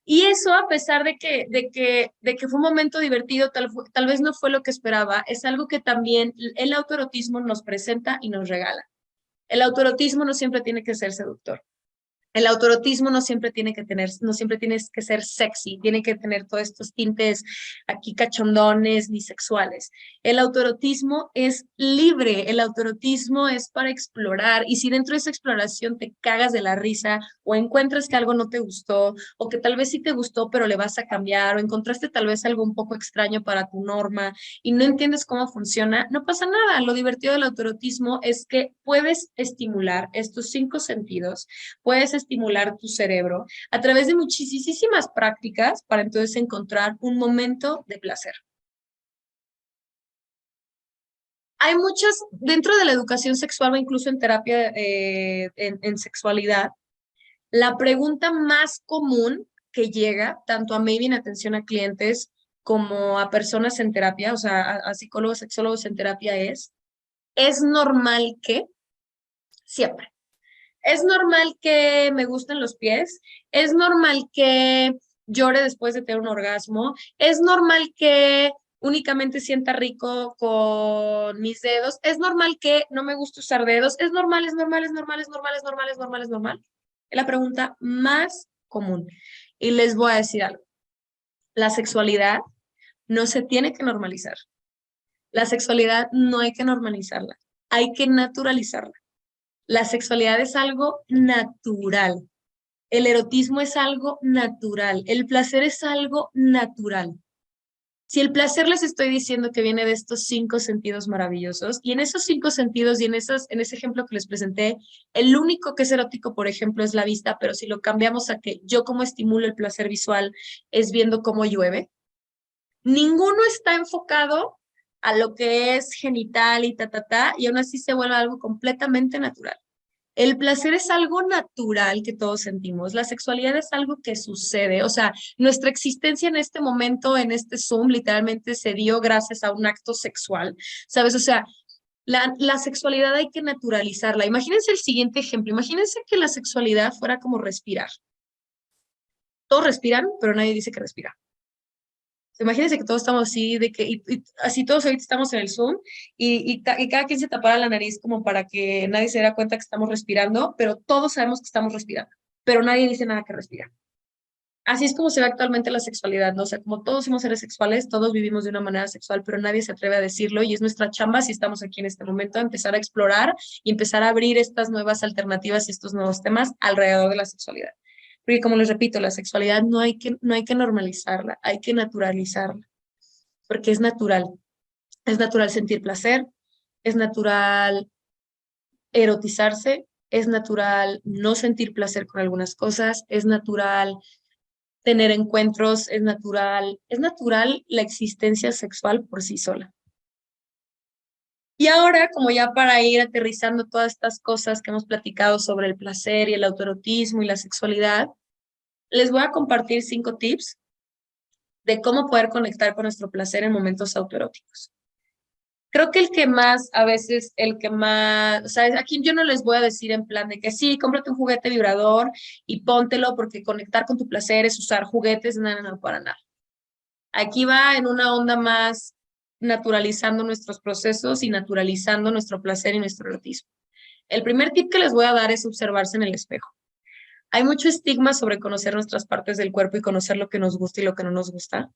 Y eso, a pesar de que fue un momento divertido, tal vez no fue lo que esperaba, es algo que también el autoerotismo nos presenta y nos regala. El autoerotismo no siempre tiene que ser seductor. El autoerotismo no siempre tienes que ser sexy, tiene que tener todos estos tintes aquí cachondones ni sexuales. El autoerotismo es libre, el autoerotismo es para explorar y si dentro de esa exploración te cagas de la risa o encuentras que algo no te gustó o que tal vez sí te gustó pero le vas a cambiar o encontraste tal vez algo un poco extraño para tu norma y no entiendes cómo funciona, no pasa nada. Lo divertido del autoerotismo es que puedes estimular estos 5 sentidos, puedes estimular tu cerebro a través de muchísimas prácticas para entonces encontrar un momento de placer. Hay muchas, dentro de la educación sexual o incluso en terapia en sexualidad, la pregunta más común que llega tanto a maybe en atención a clientes como a personas en terapia, o sea, a psicólogos, sexólogos en terapia ¿es normal que? Siempre. Es normal que me gusten los pies, es normal que llore después de tener un orgasmo, es normal que únicamente sienta rico con mis dedos, es normal que no me guste usar dedos, es normal, es normal, es normal, es normal, es normal, es normal, es normal. Es la pregunta más común. Y les voy a decir algo. La sexualidad no se tiene que normalizar. La sexualidad no hay que normalizarla, hay que naturalizarla. La sexualidad es algo natural. El erotismo es algo natural. El placer es algo natural. Si el placer les estoy diciendo que viene de estos 5 sentidos maravillosos, y en esos 5 sentidos y en ese ejemplo que les presenté, el único que es erótico, por ejemplo, es la vista, pero si lo cambiamos a que yo como estimulo el placer visual es viendo cómo llueve, ninguno está enfocado a lo que es genital y y aún así se vuelve algo completamente natural. El placer es algo natural que todos sentimos. La sexualidad es algo que sucede. O sea, nuestra existencia en este momento, en este Zoom, literalmente se dio gracias a un acto sexual. ¿Sabes? O sea, la sexualidad hay que naturalizarla. Imagínense el siguiente ejemplo. Imagínense que la sexualidad fuera como respirar. Todos respiran, pero nadie dice que respira. Imagínense que todos estamos así, así todos ahorita estamos en el Zoom y cada quien se tapara la nariz como para que nadie se diera cuenta que estamos respirando, pero todos sabemos que estamos respirando, pero nadie dice nada que respira. Así es como se ve actualmente la sexualidad, ¿no? O sea, como todos somos seres sexuales, todos vivimos de una manera sexual, pero nadie se atreve a decirlo y es nuestra chamba si estamos aquí en este momento a empezar a explorar y empezar a abrir estas nuevas alternativas y estos nuevos temas alrededor de la sexualidad. Porque como les repito, la sexualidad no hay que normalizarla, hay que naturalizarla, porque es natural. Es natural sentir placer, es natural erotizarse, es natural no sentir placer con algunas cosas, es natural tener encuentros, es natural la existencia sexual por sí sola. Y ahora, como ya para ir aterrizando todas estas cosas que hemos platicado sobre el placer y el autoerotismo y la sexualidad, les voy a compartir 5 tips de cómo poder conectar con nuestro placer en momentos autoeróticos. Creo que el que más, a veces, el que más, o sea, aquí yo no les voy a decir en plan de que sí, cómprate un juguete vibrador y póntelo porque conectar con tu placer es usar juguetes, nada, no, para nada. Aquí va en una onda más naturalizando nuestros procesos y naturalizando nuestro placer y nuestro erotismo. El primer tip que les voy a dar es observarse en el espejo. Hay mucho estigma sobre conocer nuestras partes del cuerpo y conocer lo que nos gusta y lo que no nos gusta,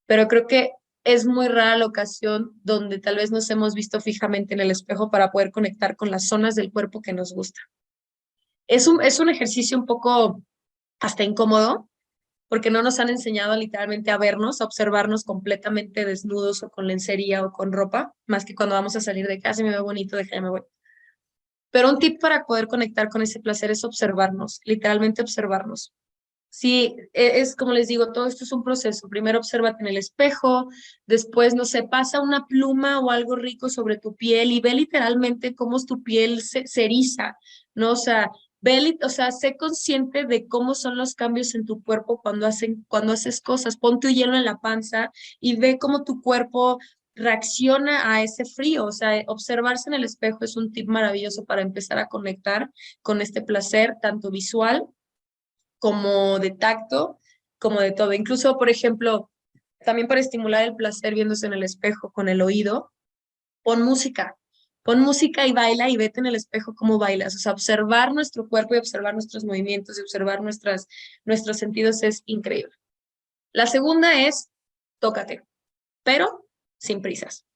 pero creo que es muy rara la ocasión donde tal vez nos hemos visto fijamente en el espejo para poder conectar con las zonas del cuerpo que nos gusta. Es un ejercicio un poco hasta incómodo, porque no nos han enseñado literalmente a vernos, a observarnos completamente desnudos o con lencería o con ropa, más que cuando vamos a salir de casa y me veo bonito, déjame me voy. Pero un tip para poder conectar con ese placer es observarnos, literalmente observarnos. Sí, es como les digo, todo esto es un proceso. Primero obsérvate en el espejo, después, no sé, pasa una pluma o algo rico sobre tu piel y ve literalmente cómo tu piel se eriza, ¿no? O sea, o sea, sé consciente de cómo son los cambios en tu cuerpo cuando haces cosas. Pon tu hielo en la panza y ve cómo tu cuerpo reacciona a ese frío. O sea, observarse en el espejo es un tip maravilloso para empezar a conectar con este placer, tanto visual como de tacto, como de todo. Incluso, por ejemplo, también para estimular el placer viéndose en el espejo con el oído, pon música. Pon música y baila y vete en el espejo cómo bailas. O sea, observar nuestro cuerpo y observar nuestros movimientos y observar nuestros sentidos es increíble. La segunda es tócate, pero sin prisas.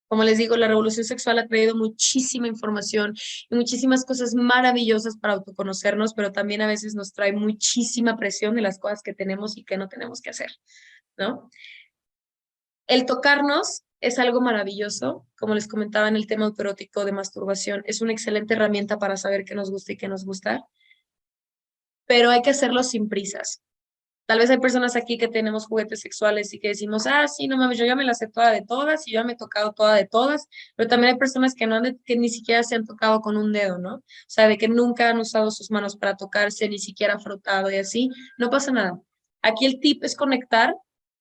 Como les digo, la revolución sexual ha traído muchísima información y muchísimas cosas maravillosas para autoconocernos, pero también a veces nos trae muchísima presión de las cosas que tenemos y que no tenemos que hacer, ¿no? El tocarnos es algo maravilloso, como les comentaba en el tema autoerótico de masturbación, es una excelente herramienta para saber qué nos gusta y qué nos gusta, pero hay que hacerlo sin prisas. Tal vez hay personas aquí que tenemos juguetes sexuales y que decimos, ah, sí, no mames, yo ya me las sé toda de todas y yo ya me he tocado toda de todas, pero también hay personas que, no, que ni siquiera se han tocado con un dedo, ¿no? O sea, de que nunca han usado sus manos para tocarse, ni siquiera frotado y así, no pasa nada. Aquí el tip es conectar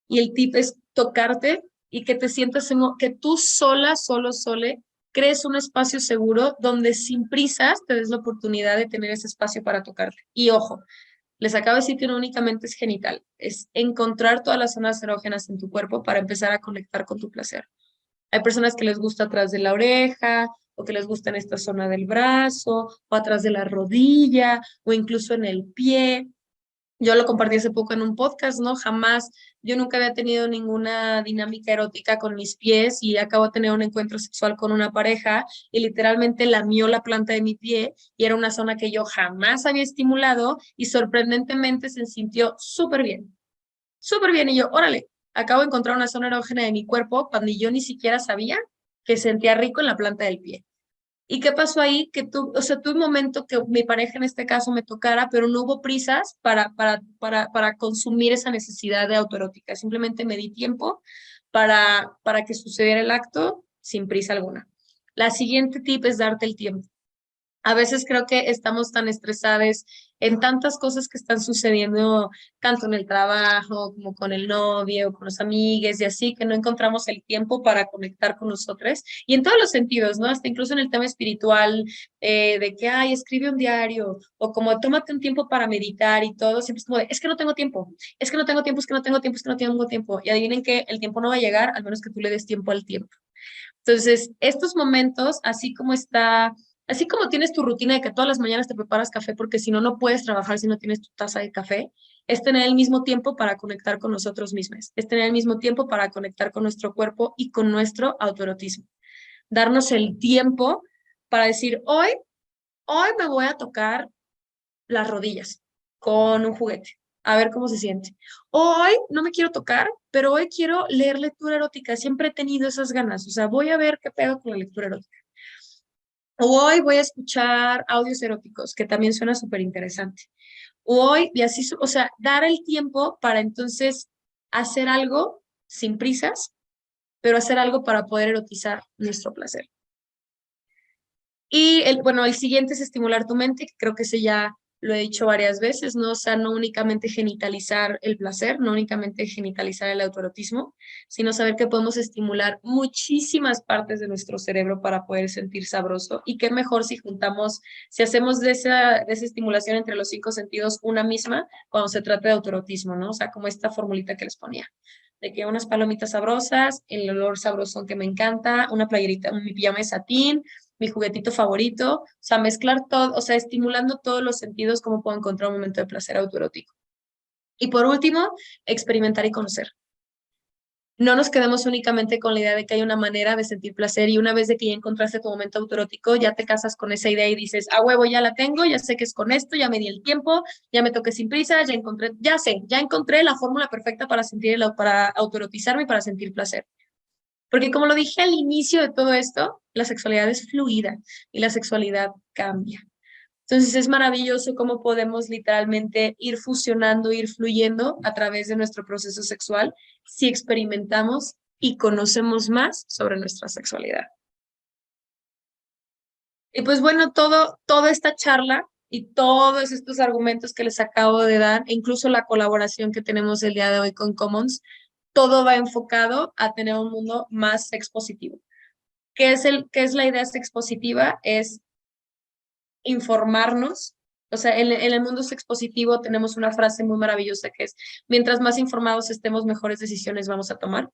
y el tip es tocarte y que te sientas, que tú sola, sole, crees un espacio seguro donde sin prisas te des la oportunidad de tener ese espacio para tocarte. Y ojo, les acabo de decir que no únicamente es genital, es encontrar todas las zonas erógenas en tu cuerpo para empezar a conectar con tu placer. Hay personas que les gusta atrás de la oreja, o que les gusta en esta zona del brazo, o atrás de la rodilla, o incluso en el pie. Yo lo compartí hace poco en un podcast, ¿no? Jamás, yo nunca había tenido ninguna dinámica erótica con mis pies y acabo de tener un encuentro sexual con una pareja y literalmente lamió la planta de mi pie y era una zona que yo jamás había estimulado y sorprendentemente se sintió súper bien. Súper bien. Y yo, órale, acabo de encontrar una zona erógena de mi cuerpo cuando yo ni siquiera sabía que sentía rico en la planta del pie. ¿Y qué pasó ahí? Que o sea, tuve un momento que mi pareja en este caso me tocara, pero no hubo prisas para consumir esa necesidad de autoerótica. Simplemente me di tiempo para que sucediera el acto sin prisa alguna. La siguiente tip es darte el tiempo. A veces creo que estamos tan estresados en tantas cosas que están sucediendo, tanto en el trabajo como con el novio, con los amigos y así, que no encontramos el tiempo para conectar con nosotros. Y en todos los sentidos, ¿no? Hasta incluso en el tema espiritual, de que, ay, escribe un diario, o como tómate un tiempo para meditar y todo, siempre es como de, es que no tengo tiempo, es que no tengo tiempo, es que no tengo tiempo, es que no tengo tiempo. Y adivinen que el tiempo no va a llegar, al menos que tú le des tiempo al tiempo. Entonces, estos momentos, así como tienes tu rutina de que todas las mañanas te preparas café, porque si no, no puedes trabajar si no tienes tu taza de café, es tener el mismo tiempo para conectar con nosotros mismos, es tener el mismo tiempo para conectar con nuestro cuerpo y con nuestro autoerotismo. Darnos el tiempo para decir, hoy me voy a tocar las rodillas con un juguete, a ver cómo se siente. Hoy no me quiero tocar, pero hoy quiero leer lectura erótica. Siempre he tenido esas ganas, o sea, voy a ver qué pedo con la lectura erótica. O hoy voy a escuchar audios eróticos, que también suena súper interesante. O hoy, y así, o sea, dar el tiempo para entonces hacer algo sin prisas, pero hacer algo para poder erotizar nuestro placer. Y bueno, el siguiente es estimular tu mente, que creo que ese ya lo he dicho varias veces, ¿no? O sea, no únicamente genitalizar el placer, no únicamente genitalizar el autoerotismo, sino saber que podemos estimular muchísimas partes de nuestro cerebro para poder sentir sabroso. Y qué mejor si juntamos, si hacemos de esa estimulación entre los 5 sentidos una misma cuando se trata de autoerotismo, ¿no? O sea, como esta formulita que les ponía, de que unas palomitas sabrosas, el olor sabrosón que me encanta, una playerita, mi pijama de satín, mi juguetito favorito, o sea, mezclar todo, o sea, estimulando todos los sentidos, como puedo encontrar un momento de placer autoerótico. Y por último, experimentar y conocer. No nos quedemos únicamente con la idea de que hay una manera de sentir placer y una vez de que ya encontraste tu momento autoerótico, ya te casas con esa idea y dices, a huevo, ya la tengo, ya sé que es con esto, ya me di el tiempo, ya me toqué sin prisa, ya encontré, ya sé, ya encontré la fórmula perfecta para sentir, para autoerotizarme y para sentir placer. Porque como lo dije al inicio de todo esto, la sexualidad es fluida y la sexualidad cambia. Entonces es maravilloso cómo podemos literalmente ir fusionando, ir fluyendo a través de nuestro proceso sexual si experimentamos y conocemos más sobre nuestra sexualidad. Y pues bueno, toda esta charla y todos estos argumentos que les acabo de dar, e incluso la colaboración que tenemos el día de hoy con Commons, todo va enfocado a tener un mundo más sexpositivo. ¿Qué es la idea sexpositiva? Es informarnos. O sea, en el mundo sexpositivo tenemos una frase muy maravillosa que es, mientras más informados estemos, mejores decisiones vamos a tomar.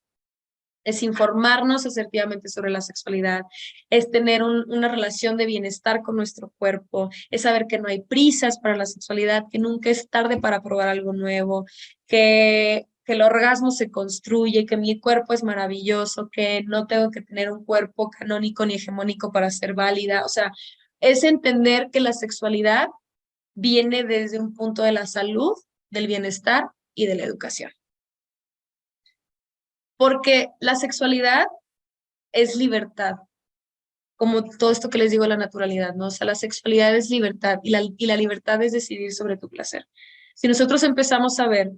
Es informarnos asertivamente sobre la sexualidad, es tener una relación de bienestar con nuestro cuerpo, es saber que no hay prisas para la sexualidad, que nunca es tarde para probar algo nuevo, que el orgasmo se construye, que mi cuerpo es maravilloso, que no tengo que tener un cuerpo canónico ni hegemónico para ser válida. O sea, es entender que la sexualidad viene desde un punto de la salud, del bienestar y de la educación. Porque la sexualidad es libertad, como todo esto que les digo de la naturalidad, ¿no? O sea, la sexualidad es libertad y la libertad es decidir sobre tu placer. Si nosotros empezamos a ver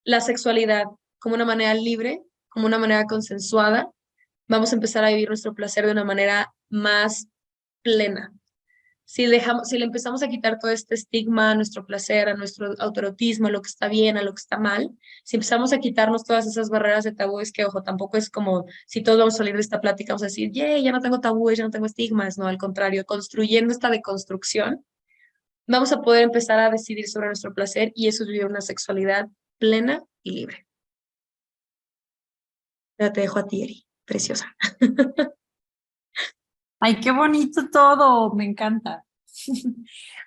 la sexualidad como una manera libre, como una manera consensuada, vamos a empezar a vivir nuestro placer de una manera más plena. Si le empezamos a quitar todo este estigma a nuestro placer, a nuestro autoerotismo, a lo que está bien, a lo que está mal, si empezamos a quitarnos todas esas barreras de tabúes, que ojo, tampoco es como si todos vamos a salir de esta plática, vamos a decir, yeah, ya no tengo tabúes, ya no tengo estigmas, no, al contrario, construyendo esta deconstrucción, vamos a poder empezar a decidir sobre nuestro placer y eso es vivir una sexualidad plena y libre. Ya te dejo a ti, Eri, preciosa. Ay, qué bonito todo, me encanta.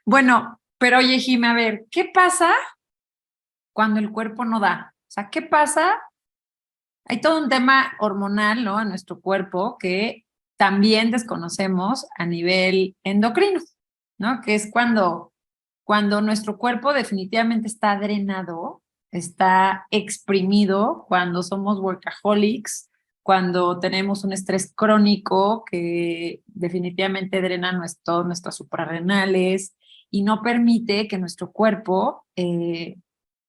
Bueno, pero oye, Jime, a ver, ¿qué pasa cuando el cuerpo no da? O sea, ¿qué pasa? Hay todo un tema hormonal, ¿no? En nuestro cuerpo que también desconocemos a nivel endocrino, ¿no? Que es cuando nuestro cuerpo definitivamente está drenado, está exprimido, cuando somos workaholics, cuando tenemos un estrés crónico que definitivamente drena nuestras suprarrenales y no permite que nuestro cuerpo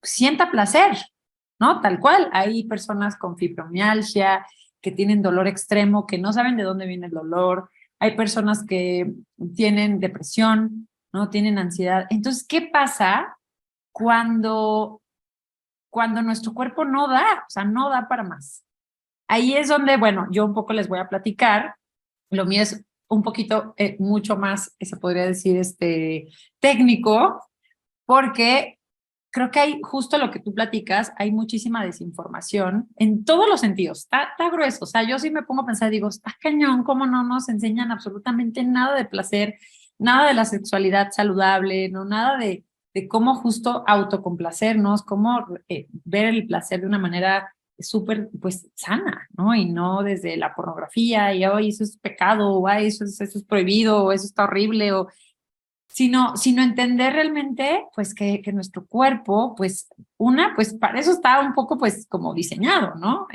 sienta placer, ¿no? Tal cual. Hay personas con fibromialgia que tienen dolor extremo, que no saben de dónde viene el dolor. Hay personas que tienen depresión, ¿no? Tienen ansiedad. Entonces, ¿qué pasa cuando nuestro cuerpo no da? O sea, no da para más. Ahí es donde, bueno, yo un poco les voy a platicar. Lo mío es un poquito, mucho más, se podría decir, técnico, porque creo que hay justo lo que tú platicas, hay muchísima desinformación en todos los sentidos, está grueso, o sea, yo sí me pongo a pensar, digo, está cañón, cómo no nos enseñan absolutamente nada de placer, nada de la sexualidad saludable, no nada de cómo justo autocomplacernos, cómo ver el placer de una manera súper, pues, sana, ¿no? Y no desde la pornografía y, hoy eso es pecado, o ay, eso es prohibido, o eso está horrible, o sino entender realmente, pues, que nuestro cuerpo, pues, pues, para eso está un poco, pues, como diseñado, ¿no?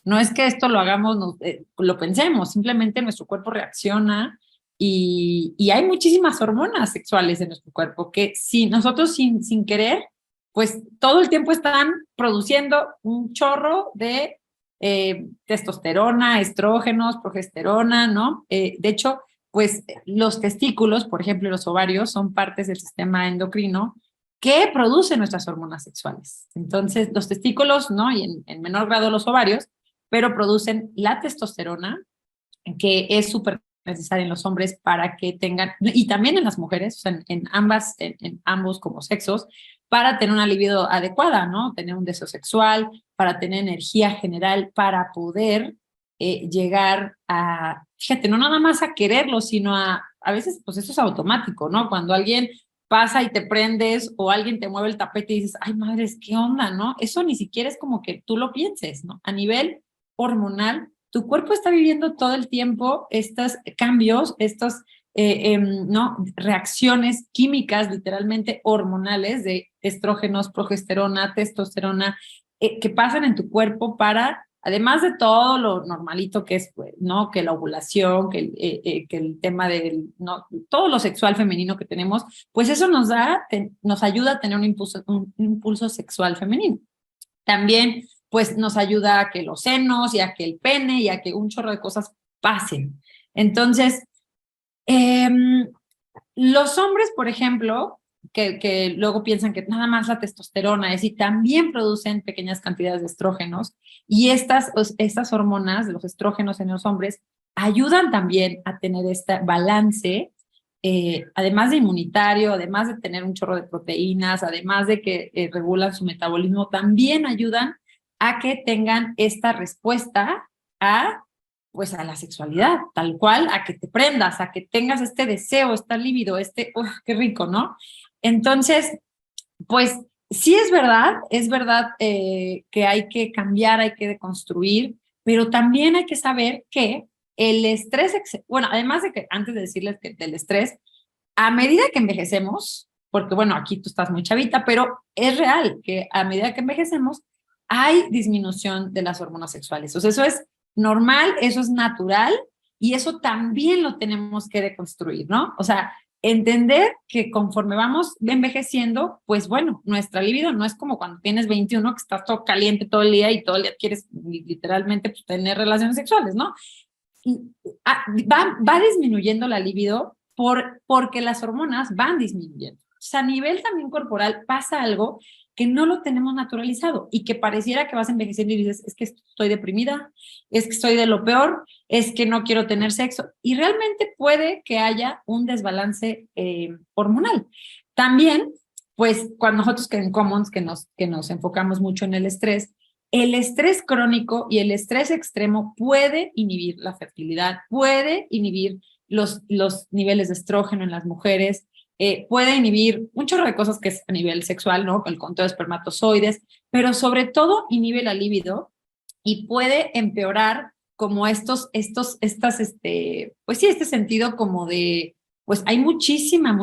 No es que esto lo hagamos, lo pensemos, simplemente nuestro cuerpo reacciona y hay muchísimas hormonas sexuales en nuestro cuerpo que si nosotros sin querer, pues, todo el tiempo están produciendo un chorro de testosterona, estrógenos, progesterona, ¿no? De hecho, pues los testículos, por ejemplo, los ovarios, son partes del sistema endocrino que producen nuestras hormonas sexuales. Entonces, los testículos, ¿no? Y en menor grado los ovarios, pero producen la testosterona, que es súper necesaria en los hombres para que tengan, y también en las mujeres, o sea, en ambos como sexos, para tener una libido adecuada, ¿no? Tener un deseo sexual, para tener energía general, para poder llegar a, fíjate, no nada más a quererlo, sino a veces, pues eso es automático, ¿no? Cuando alguien pasa y te prendes o alguien te mueve el tapete y dices, ay, madres, ¿qué onda, no? Eso ni siquiera es como que tú lo pienses, ¿no? A nivel hormonal, tu cuerpo está viviendo todo el tiempo estos cambios, ¿no? Reacciones químicas, literalmente hormonales, de estrógenos, progesterona, testosterona, que pasan en tu cuerpo para, además de todo lo normalito que es, ¿no? Que la ovulación, que el tema del, ¿no? Todo lo sexual femenino que tenemos, pues eso nos ayuda a tener un impulso sexual femenino. También, pues, nos ayuda a que los senos y a que el pene y a que un chorro de cosas pasen. Entonces, los hombres, por ejemplo, que luego piensan que nada más la testosterona es y también producen pequeñas cantidades de estrógenos y estas hormonas, los estrógenos en los hombres, ayudan también a tener este balance, además de inmunitario, además de tener un chorro de proteínas, además de que regulan su metabolismo, también ayudan a que tengan esta respuesta a pues a la sexualidad, tal cual, a que te prendas, a que tengas este deseo, esta libido, qué rico, ¿no? Entonces, pues sí es verdad que hay que cambiar, hay que deconstruir, pero también hay que saber que el estrés, bueno, además de que, antes de decirles que del estrés, a medida que envejecemos, porque bueno, aquí tú estás muy chavita, pero es real que a medida que envejecemos hay disminución de las hormonas sexuales. O sea, eso es normal, eso es natural y eso también lo tenemos que deconstruir, ¿no? O sea, entender que conforme vamos envejeciendo, pues bueno, nuestra libido no es como cuando tienes 21 que estás todo caliente todo el día y todo el día quieres literalmente pues, tener relaciones sexuales, ¿no? Y va disminuyendo la libido porque las hormonas van disminuyendo. O sea, a nivel también corporal pasa algo que no lo tenemos naturalizado y que pareciera que vas envejeciendo y dices, es que estoy deprimida, es que estoy de lo peor, es que no quiero tener sexo. Y realmente puede que haya un desbalance hormonal. También, pues, cuando nosotros que en Commons, que nos enfocamos mucho en el estrés crónico y el estrés extremo puede inhibir la fertilidad, puede inhibir los niveles de estrógeno en las mujeres, puede inhibir un chorro de cosas que es a nivel sexual, ¿no? El conteo de espermatozoides, pero sobre todo inhibe la libido y puede empeorar como pues sí, este sentido como de, pues hay muchísima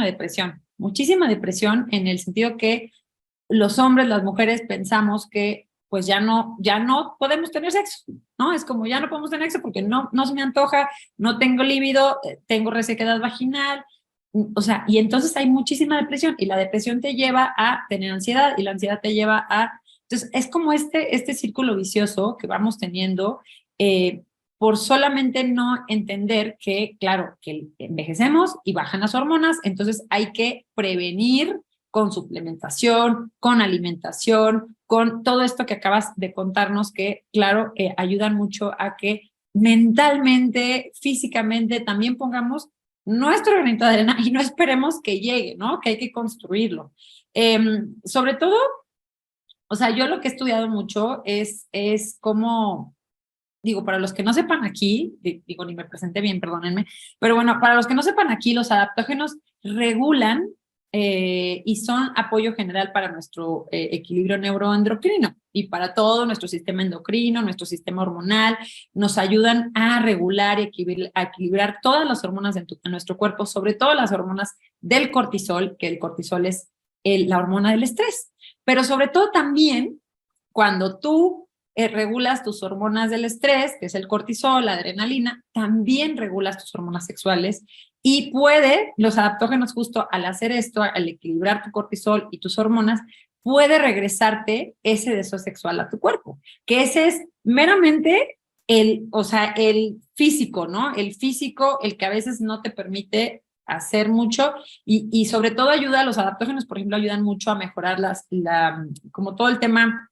depresión en el sentido que los hombres, las mujeres pensamos que pues ya no podemos tener sexo, ¿no? Es como ya no podemos tener sexo porque no se me antoja, no tengo líbido, tengo resequedad vaginal, o sea, y entonces hay muchísima depresión y la depresión te lleva a tener ansiedad y la ansiedad te lleva a... Entonces es como este círculo vicioso que vamos teniendo por solamente no entender que, claro, que envejecemos y bajan las hormonas, entonces hay que prevenir con suplementación, con alimentación, con todo esto que acabas de contarnos que, claro, ayudan mucho a que mentalmente, físicamente, también pongamos nuestro granito de arena y no esperemos que llegue, ¿no? Que hay que construirlo. Sobre todo, o sea, yo lo que he estudiado mucho es cómo, digo, para los que no sepan aquí, digo, ni me presenté bien, perdónenme, pero bueno, para los que no sepan aquí, los adaptógenos regulan y son apoyo general para nuestro equilibrio neuroendocrino y para todo nuestro sistema endocrino, nuestro sistema hormonal, nos ayudan a regular y a equilibrar todas las hormonas en nuestro cuerpo, sobre todo las hormonas del cortisol, que el cortisol es la hormona del estrés, pero sobre todo también cuando tú regulas tus hormonas del estrés, que es el cortisol, la adrenalina, también regulas tus hormonas sexuales y los adaptógenos justo al hacer esto, al equilibrar tu cortisol y tus hormonas, puede regresarte ese deseo sexual a tu cuerpo, que ese es meramente o sea, el físico, ¿no? El físico, el que a veces no te permite hacer mucho y sobre todo ayuda, los adaptógenos, por ejemplo, ayudan mucho a mejorar como todo el tema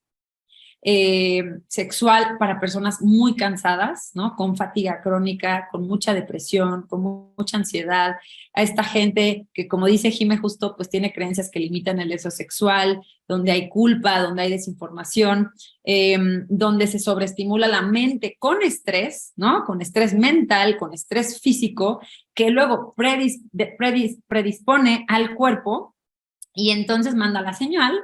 sexual para personas muy cansadas, ¿no? Con fatiga crónica, con mucha depresión, con mucha ansiedad, a esta gente que, como dice Jime justo, pues tiene creencias que limitan el deseo sexual, donde hay culpa, donde hay desinformación, donde se sobreestimula la mente con estrés, ¿no? Con estrés mental, con estrés físico, que luego predispone al cuerpo y entonces manda la señal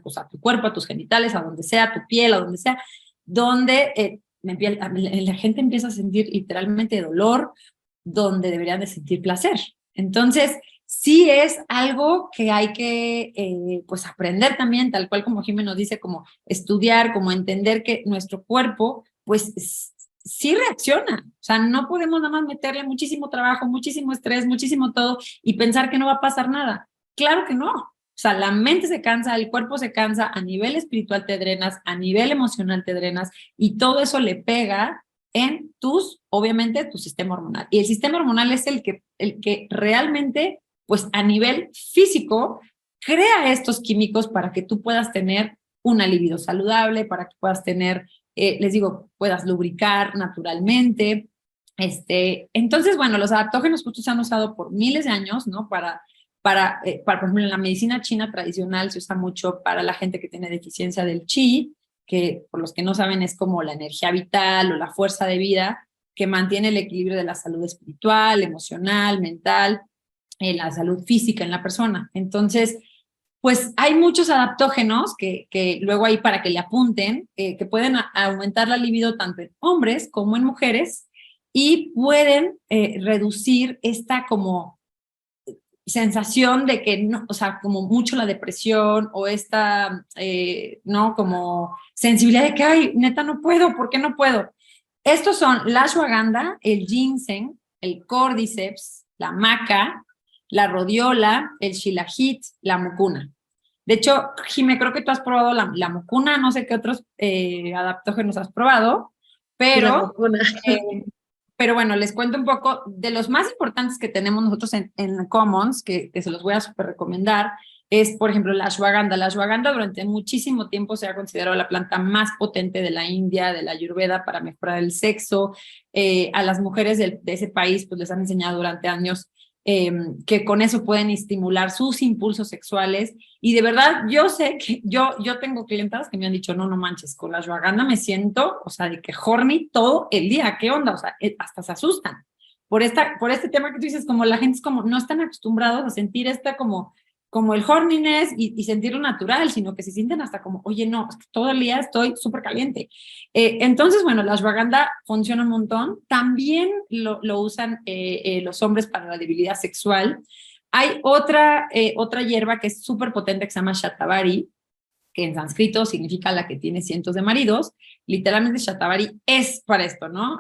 pues a tu cuerpo, a tus genitales, a donde sea, a tu piel, a donde sea, donde la gente empieza a sentir literalmente dolor, donde deberían de sentir placer. Entonces, sí es algo que hay que pues aprender también, tal cual como Jimé nos dice, como estudiar, como entender que nuestro cuerpo, pues sí reacciona. O sea, no podemos nada más meterle muchísimo trabajo, muchísimo estrés, muchísimo todo y pensar que no va a pasar nada. Claro que no. O sea, la mente se cansa, el cuerpo se cansa, a nivel espiritual te drenas, a nivel emocional te drenas y todo eso le pega en obviamente, tu sistema hormonal. Y el sistema hormonal es el que realmente, pues a nivel físico, crea estos químicos para que tú puedas tener una libido saludable, para que puedas tener, les digo, puedas lubricar naturalmente. Entonces, bueno, los adaptógenos justo se han usado por miles de años, ¿no? Por ejemplo, en la medicina china tradicional se usa mucho para la gente que tiene deficiencia del chi, que por los que no saben es como la energía vital o la fuerza de vida que mantiene el equilibrio de la salud espiritual, emocional, mental, la salud física en la persona. Entonces, pues hay muchos adaptógenos que luego hay para que le apunten, que pueden aumentar la libido tanto en hombres como en mujeres y pueden reducir esta como sensación de que no, o sea, como mucho la depresión o esta, ¿no? Como sensibilidad de que, ay, neta, no puedo, ¿por qué no puedo? Estos son la ashwagandha, el ginseng, el cordyceps, la maca, la rodiola, el shilajit, la mucuna. De hecho, Jime, creo que tú has probado la mucuna, no sé qué otros adaptógenos has probado, Y la pero vacuna. eh, pero bueno, les cuento un poco de los más importantes que tenemos nosotros en Commons, que se los voy a súper recomendar, es, por ejemplo, la ashwagandha. La ashwagandha durante muchísimo tiempo se ha considerado la planta más potente de la India, de la Ayurveda, para mejorar el sexo. A las mujeres de ese país, pues les han enseñado durante años eh, que con eso pueden estimular sus impulsos sexuales. Y de verdad, yo sé que yo tengo clientas que me han dicho, no, no manches, con la ashwagandha me siento, o sea, de que horny todo el día, ¿qué onda? O sea, hasta se asustan por este tema que tú dices, como la gente es como, no están acostumbrados a sentir como el horniness y sentirlo natural, sino que se sienten hasta como, oye, no, es que todo el día estoy súper caliente. Entonces, bueno, la ashwagandha funciona un montón. También lo usan los hombres para la debilidad sexual. Hay otra hierba que es súper potente que se llama shatavari, que en sánscrito significa la que tiene cientos de maridos. Literalmente shatavari es para esto, ¿no?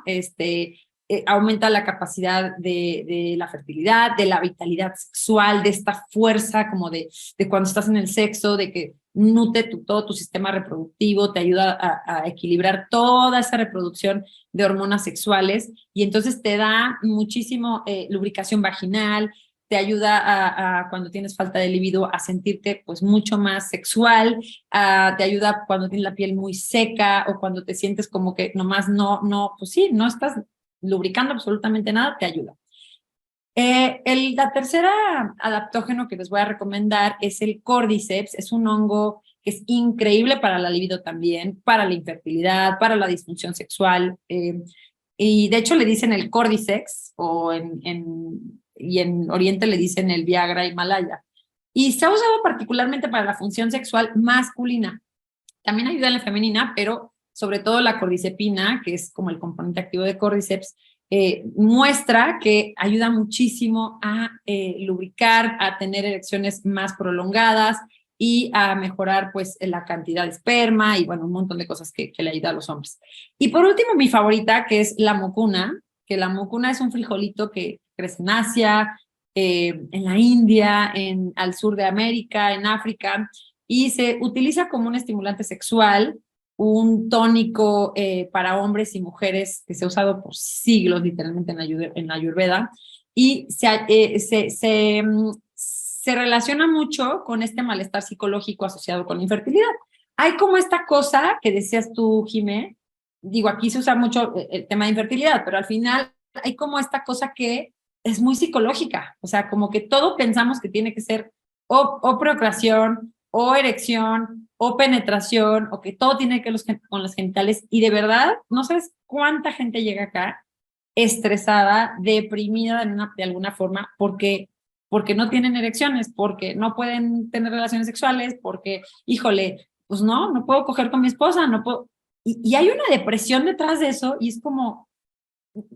Aumenta la capacidad de la fertilidad, de la vitalidad sexual, de esta fuerza como de cuando estás en el sexo, de que nutre todo tu sistema reproductivo, te ayuda a equilibrar toda esa reproducción de hormonas sexuales y entonces te da muchísimo lubricación vaginal, te ayuda cuando tienes falta de libido a sentirte pues mucho más sexual, te ayuda cuando tienes la piel muy seca o cuando te sientes como que nomás pues sí, no estás lubricando absolutamente nada, te ayuda. La tercera adaptógeno que les voy a recomendar es el cordyceps. Es un hongo que es increíble para la libido también, para la infertilidad, para la disfunción sexual. Y de hecho le dicen el cordyceps y en Oriente le dicen el Viagra Himalaya. Y se ha usado particularmente para la función sexual masculina. También ayuda en la femenina, pero sobre todo la cordycepina, que es como el componente activo de cordyceps, muestra que ayuda muchísimo a lubricar, a tener erecciones más prolongadas y a mejorar pues la cantidad de esperma y bueno, un montón de cosas que le ayuda a los hombres. Y por último, mi favorita, que es la mucuna, que la mucuna es un frijolito que crece en Asia, en la India, al sur de América, en África, y se utiliza como un estimulante sexual un tónico para hombres y mujeres que se ha usado por siglos literalmente en la Ayurveda y se relaciona mucho con este malestar psicológico asociado con la infertilidad. Hay como esta cosa que decías tú, Jimé, digo, aquí se usa mucho el tema de infertilidad, pero al final hay como esta cosa que es muy psicológica, o sea, como que todo pensamos que tiene que ser o procreación, o erección, o penetración, o que todo tiene que ver con los genitales, y de verdad, no sabes cuánta gente llega acá estresada, deprimida de alguna forma, porque no tienen erecciones, porque no pueden tener relaciones sexuales, porque, híjole, pues no puedo coger con mi esposa, no puedo. Y hay una depresión detrás de eso, y es como,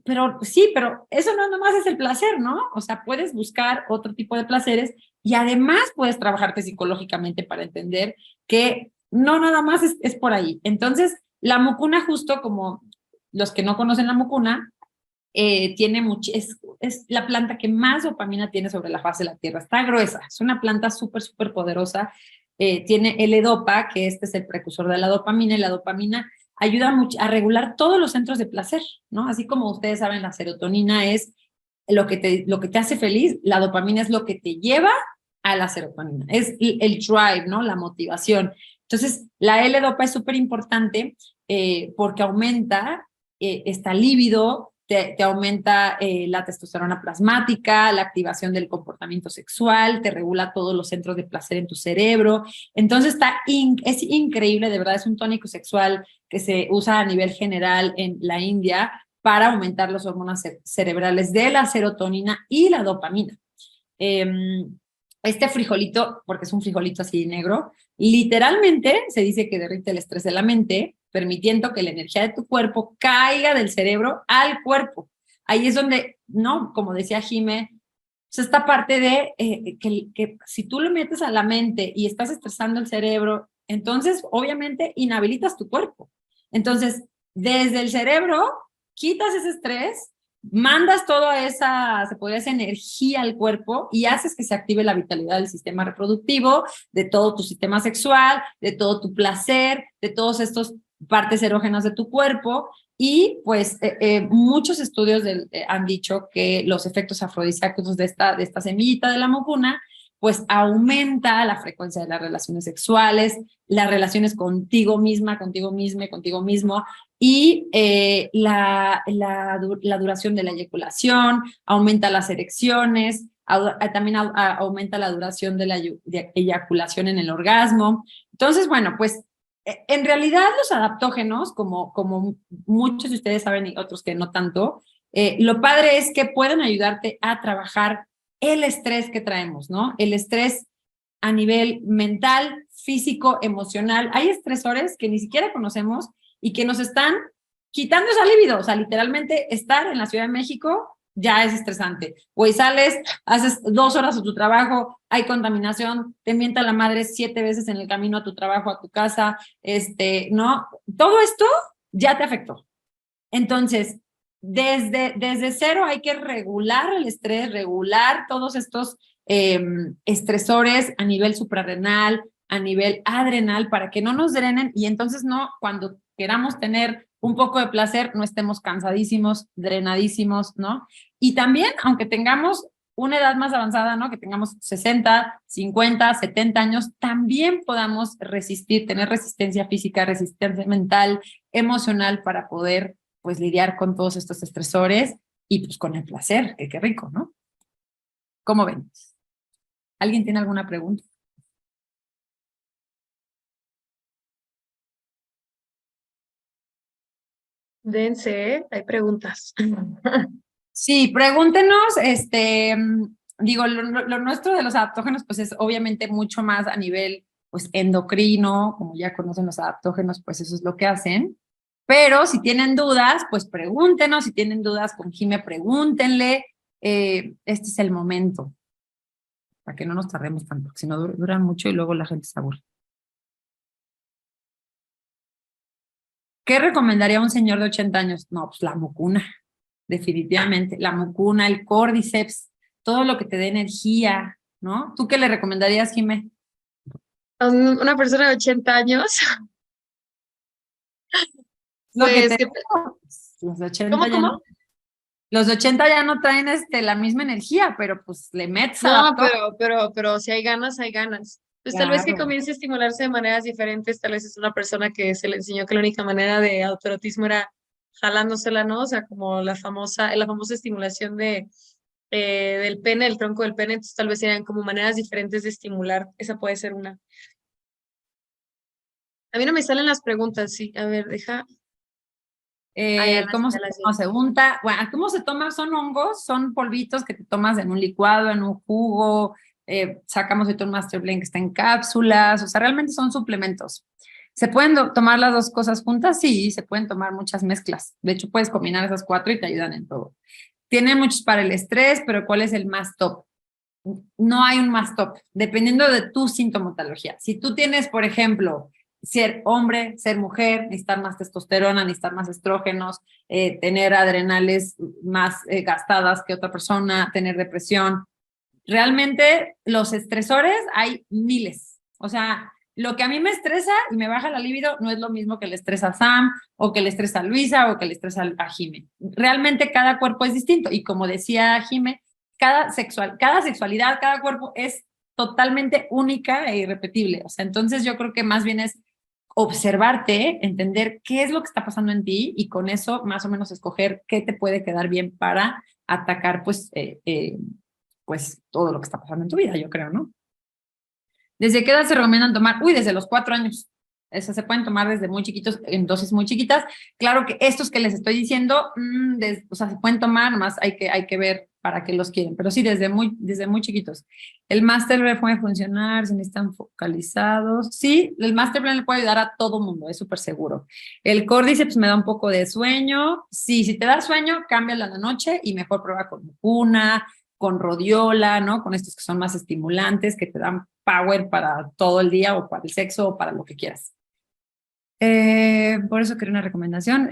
pero sí, pero eso no nomás es el placer, ¿no? O sea, puedes buscar otro tipo de placeres y además puedes trabajarte psicológicamente para entender que no nada más es por ahí. Entonces, la mucuna, justo como los que no conocen la mucuna, tiene es la planta que más dopamina tiene sobre la faz de la Tierra. Está gruesa, es una planta súper, súper poderosa. Tiene L-Dopa, que este es el precursor de la dopamina, y la dopamina ayuda mucho a regular todos los centros de placer, ¿no? Así como ustedes saben, la serotonina es lo que te hace feliz, la dopamina es lo que te lleva a la serotonina, es el drive, ¿no? La motivación. Entonces, la L-Dopa es súper importante porque aumenta esta libido, te aumenta la testosterona plasmática, la activación del comportamiento sexual, te regula todos los centros de placer en tu cerebro. Entonces es increíble, de verdad, es un tónico sexual que se usa a nivel general en la India para aumentar las hormonas cerebrales de la serotonina y la dopamina. Este frijolito, porque es un frijolito así negro, literalmente se dice que derrite el estrés de la mente, permitiendo que la energía de tu cuerpo caiga del cerebro al cuerpo. Ahí es donde, ¿no? Como decía Jime, pues esta parte de que si tú lo metes a la mente y estás estresando el cerebro, entonces obviamente inhabilitas tu cuerpo. Entonces, desde el cerebro, quitas ese estrés, mandas toda esa, se podría decir, energía al cuerpo y haces que se active la vitalidad del sistema reproductivo, de todo tu sistema sexual, de todo tu placer, de todos estos partes erógenas de tu cuerpo. Y pues muchos estudios han dicho que los efectos afrodisíacos de esta semillita de la mucuna pues aumenta la frecuencia de las relaciones sexuales, las relaciones contigo misma, contigo mismo, contigo mismo, y la duración de la eyaculación, aumenta las erecciones, también aumenta la duración de la eyaculación en el orgasmo. Entonces, bueno, pues en realidad los adaptógenos, como muchos de ustedes saben y otros que no tanto, lo padre es que pueden ayudarte a trabajar el estrés que traemos, ¿no? El estrés a nivel mental, físico, emocional. Hay estresores que ni siquiera conocemos y que nos están quitando esa libido. O sea, literalmente estar en la Ciudad de México ya es estresante. Güey, sales, haces 2 horas de tu trabajo, hay contaminación, te mienta la madre 7 veces en el camino a tu trabajo, a tu casa, ¿no? Todo esto ya te afectó. Entonces, desde cero hay que regular el estrés, regular todos estos estresores a nivel suprarrenal, a nivel adrenal, para que no nos drenen y entonces no, cuando queramos tener un poco de placer, no estemos cansadísimos, drenadísimos, ¿no? Y también, aunque tengamos una edad más avanzada, ¿no? Que tengamos 60, 50, 70 años, también podamos resistir, tener resistencia física, resistencia mental, emocional para poder pues lidiar con todos estos estresores y pues con el placer, que qué rico, ¿no? ¿Cómo ven? ¿Alguien tiene alguna pregunta? Dense, hay preguntas. Sí, pregúntenos, digo, lo nuestro de los adaptógenos, pues es obviamente mucho más a nivel, pues, endocrino, como ya conocen los adaptógenos, pues eso es lo que hacen. Pero si tienen dudas, pues pregúntenos, si tienen dudas con Jime, pregúntenle. Este es el momento, para que no nos tardemos tanto, porque si no duran mucho y luego la gente se aburre. ¿Qué recomendaría a un señor de 80 años? No, pues la mucuna, definitivamente. La mucuna, el córdiceps, todo lo que te dé energía, ¿no? ¿Tú qué le recomendarías, Jimé? A una persona de 80 años, Lo que Pues, te digo, pues, los 80 ¿cómo, ya no, cómo? los 80 ya no traen la misma energía, pero pues le metes a la No, torre. pero si hay ganas, hay ganas. Pues tal vez que Claro. comience a estimularse de maneras diferentes, tal vez es una persona que se le enseñó que la única manera de autoerotismo era jalándosela, ¿no? O sea, como la famosa estimulación del pene, el tronco del pene, entonces tal vez serían como maneras diferentes de estimular. Esa puede ser una. A mí no me salen las preguntas, sí. A ver, deja. Ah, ¿Cómo se, ya las vi. cómo se unta? Bueno, ¿cómo se toma? Son hongos, son polvitos que te tomas en un licuado, en un jugo. Sacamos ahorita un Master Blend que está en cápsulas. O sea, realmente son suplementos. ¿Se pueden tomar las dos cosas juntas? Sí, se pueden tomar muchas mezclas. De hecho, puedes combinar esas cuatro y te ayudan en todo. Tienen muchos para el estrés, pero ¿cuál es el más top? No hay un más top, dependiendo de tu sintomatología. Si tú tienes, por ejemplo, ser hombre, ser mujer, necesitar más testosterona, necesitar más estrógenos, tener adrenales más gastadas que otra persona, tener depresión. Realmente los estresores hay miles. O sea, lo que a mí me estresa y me baja la libido no es lo mismo que le estresa a Sam o que le estresa a Luisa o que le estresa a Jime. Realmente cada cuerpo es distinto y como decía Jime, cada sexualidad, cada cuerpo es totalmente única e irrepetible. O sea, entonces yo creo que más bien es observarte, entender qué es lo que está pasando en ti y con eso más o menos escoger qué te puede quedar bien para atacar pues todo lo que está pasando en tu vida, yo creo, ¿no? ¿Desde qué edad se recomiendan tomar? Uy, desde los 4 años. Esas se pueden tomar desde muy chiquitos, en dosis muy chiquitas. Claro que estos que les estoy diciendo, o sea, se pueden tomar, más hay que ver para qué los quieren, pero sí, desde muy chiquitos. El Master Plan puede funcionar, si necesitan focalizados. Sí, el Master Plan le puede ayudar a todo mundo, es súper seguro. El Cordyceps me da un poco de sueño. Sí, si te da sueño, cámbiala a la noche y mejor prueba con una con rodiola, ¿no? Con estos que son más estimulantes, que te dan power para todo el día o para el sexo o para lo que quieras. Por eso quería una recomendación.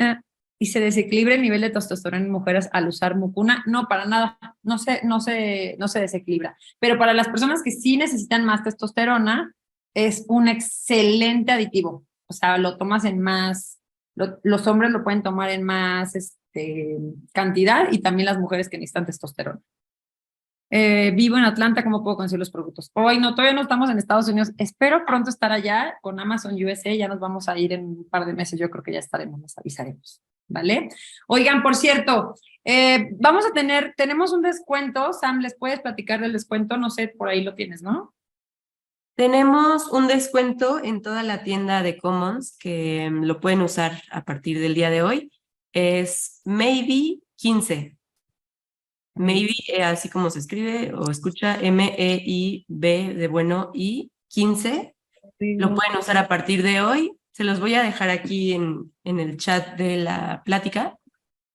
¿Y se desequilibra el nivel de testosterona en mujeres al usar mucuna? No, para nada. No se desequilibra. Pero para las personas que sí necesitan más testosterona, es un excelente aditivo. O sea, lo tomas en más, los hombres lo pueden tomar en más cantidad y también las mujeres que necesitan testosterona. Vivo en Atlanta, ¿cómo puedo conseguir los productos? Hoy no, todavía no estamos en Estados Unidos. Espero pronto estar allá con Amazon USA. Ya nos vamos a ir en un par de meses. Yo creo que ya estaremos, les avisaremos. ¿Vale? Oigan, por cierto, tenemos un descuento. Sam, ¿les puedes platicar del descuento? No sé, por ahí lo tienes, ¿no? Tenemos un descuento en toda la tienda de Commons que lo pueden usar a partir del día de hoy. Es Maybe 15. Maybe, así como se escribe o escucha, MEIB de bueno y 15. Lo pueden usar a partir de hoy. Se los voy a dejar aquí en el chat de la plática.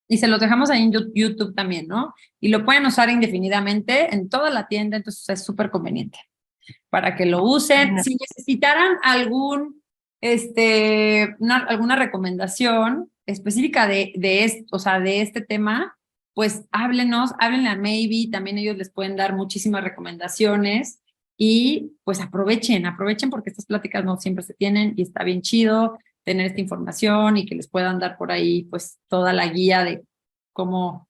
Y se los dejamos ahí en YouTube también, ¿no? Y lo pueden usar indefinidamente en toda la tienda, entonces es súper conveniente para que lo usen. Si necesitaran alguna recomendación específica o sea, de este tema, pues háblenle a Maybe, también ellos les pueden dar muchísimas recomendaciones y pues aprovechen porque estas pláticas no siempre se tienen y está bien chido tener esta información y que les puedan dar por ahí pues toda la guía de cómo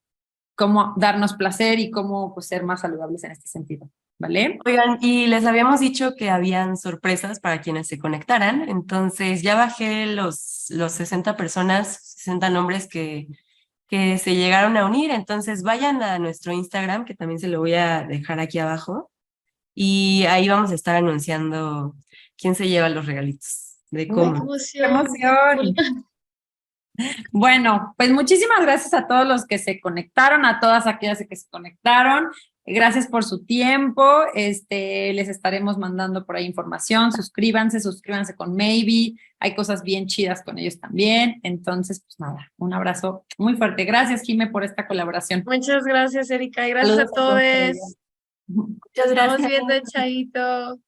darnos placer y cómo pues, ser más saludables en este sentido. ¿Vale? Oigan, y les habíamos dicho que habían sorpresas para quienes se conectaran, entonces ya bajé los 60 personas, 60 nombres que se llegaron a unir, entonces vayan a nuestro Instagram, que también se lo voy a dejar aquí abajo, y ahí vamos a estar anunciando quién se lleva los regalitos de ¡Qué cómo. ¡Qué emoción! emoción! Bueno, pues muchísimas gracias a todos los que se conectaron, a todas aquellas que se conectaron. Gracias por su tiempo. Les estaremos mandando por ahí información. Suscríbanse con Maybe. Hay cosas bien chidas con ellos también. Entonces, pues nada, un abrazo muy fuerte. Gracias, Jime, por esta colaboración. Muchas gracias, Erika, y gracias Saludos a a todos por allá. todos. Muchas Estamos gracias. viendo, Chaito.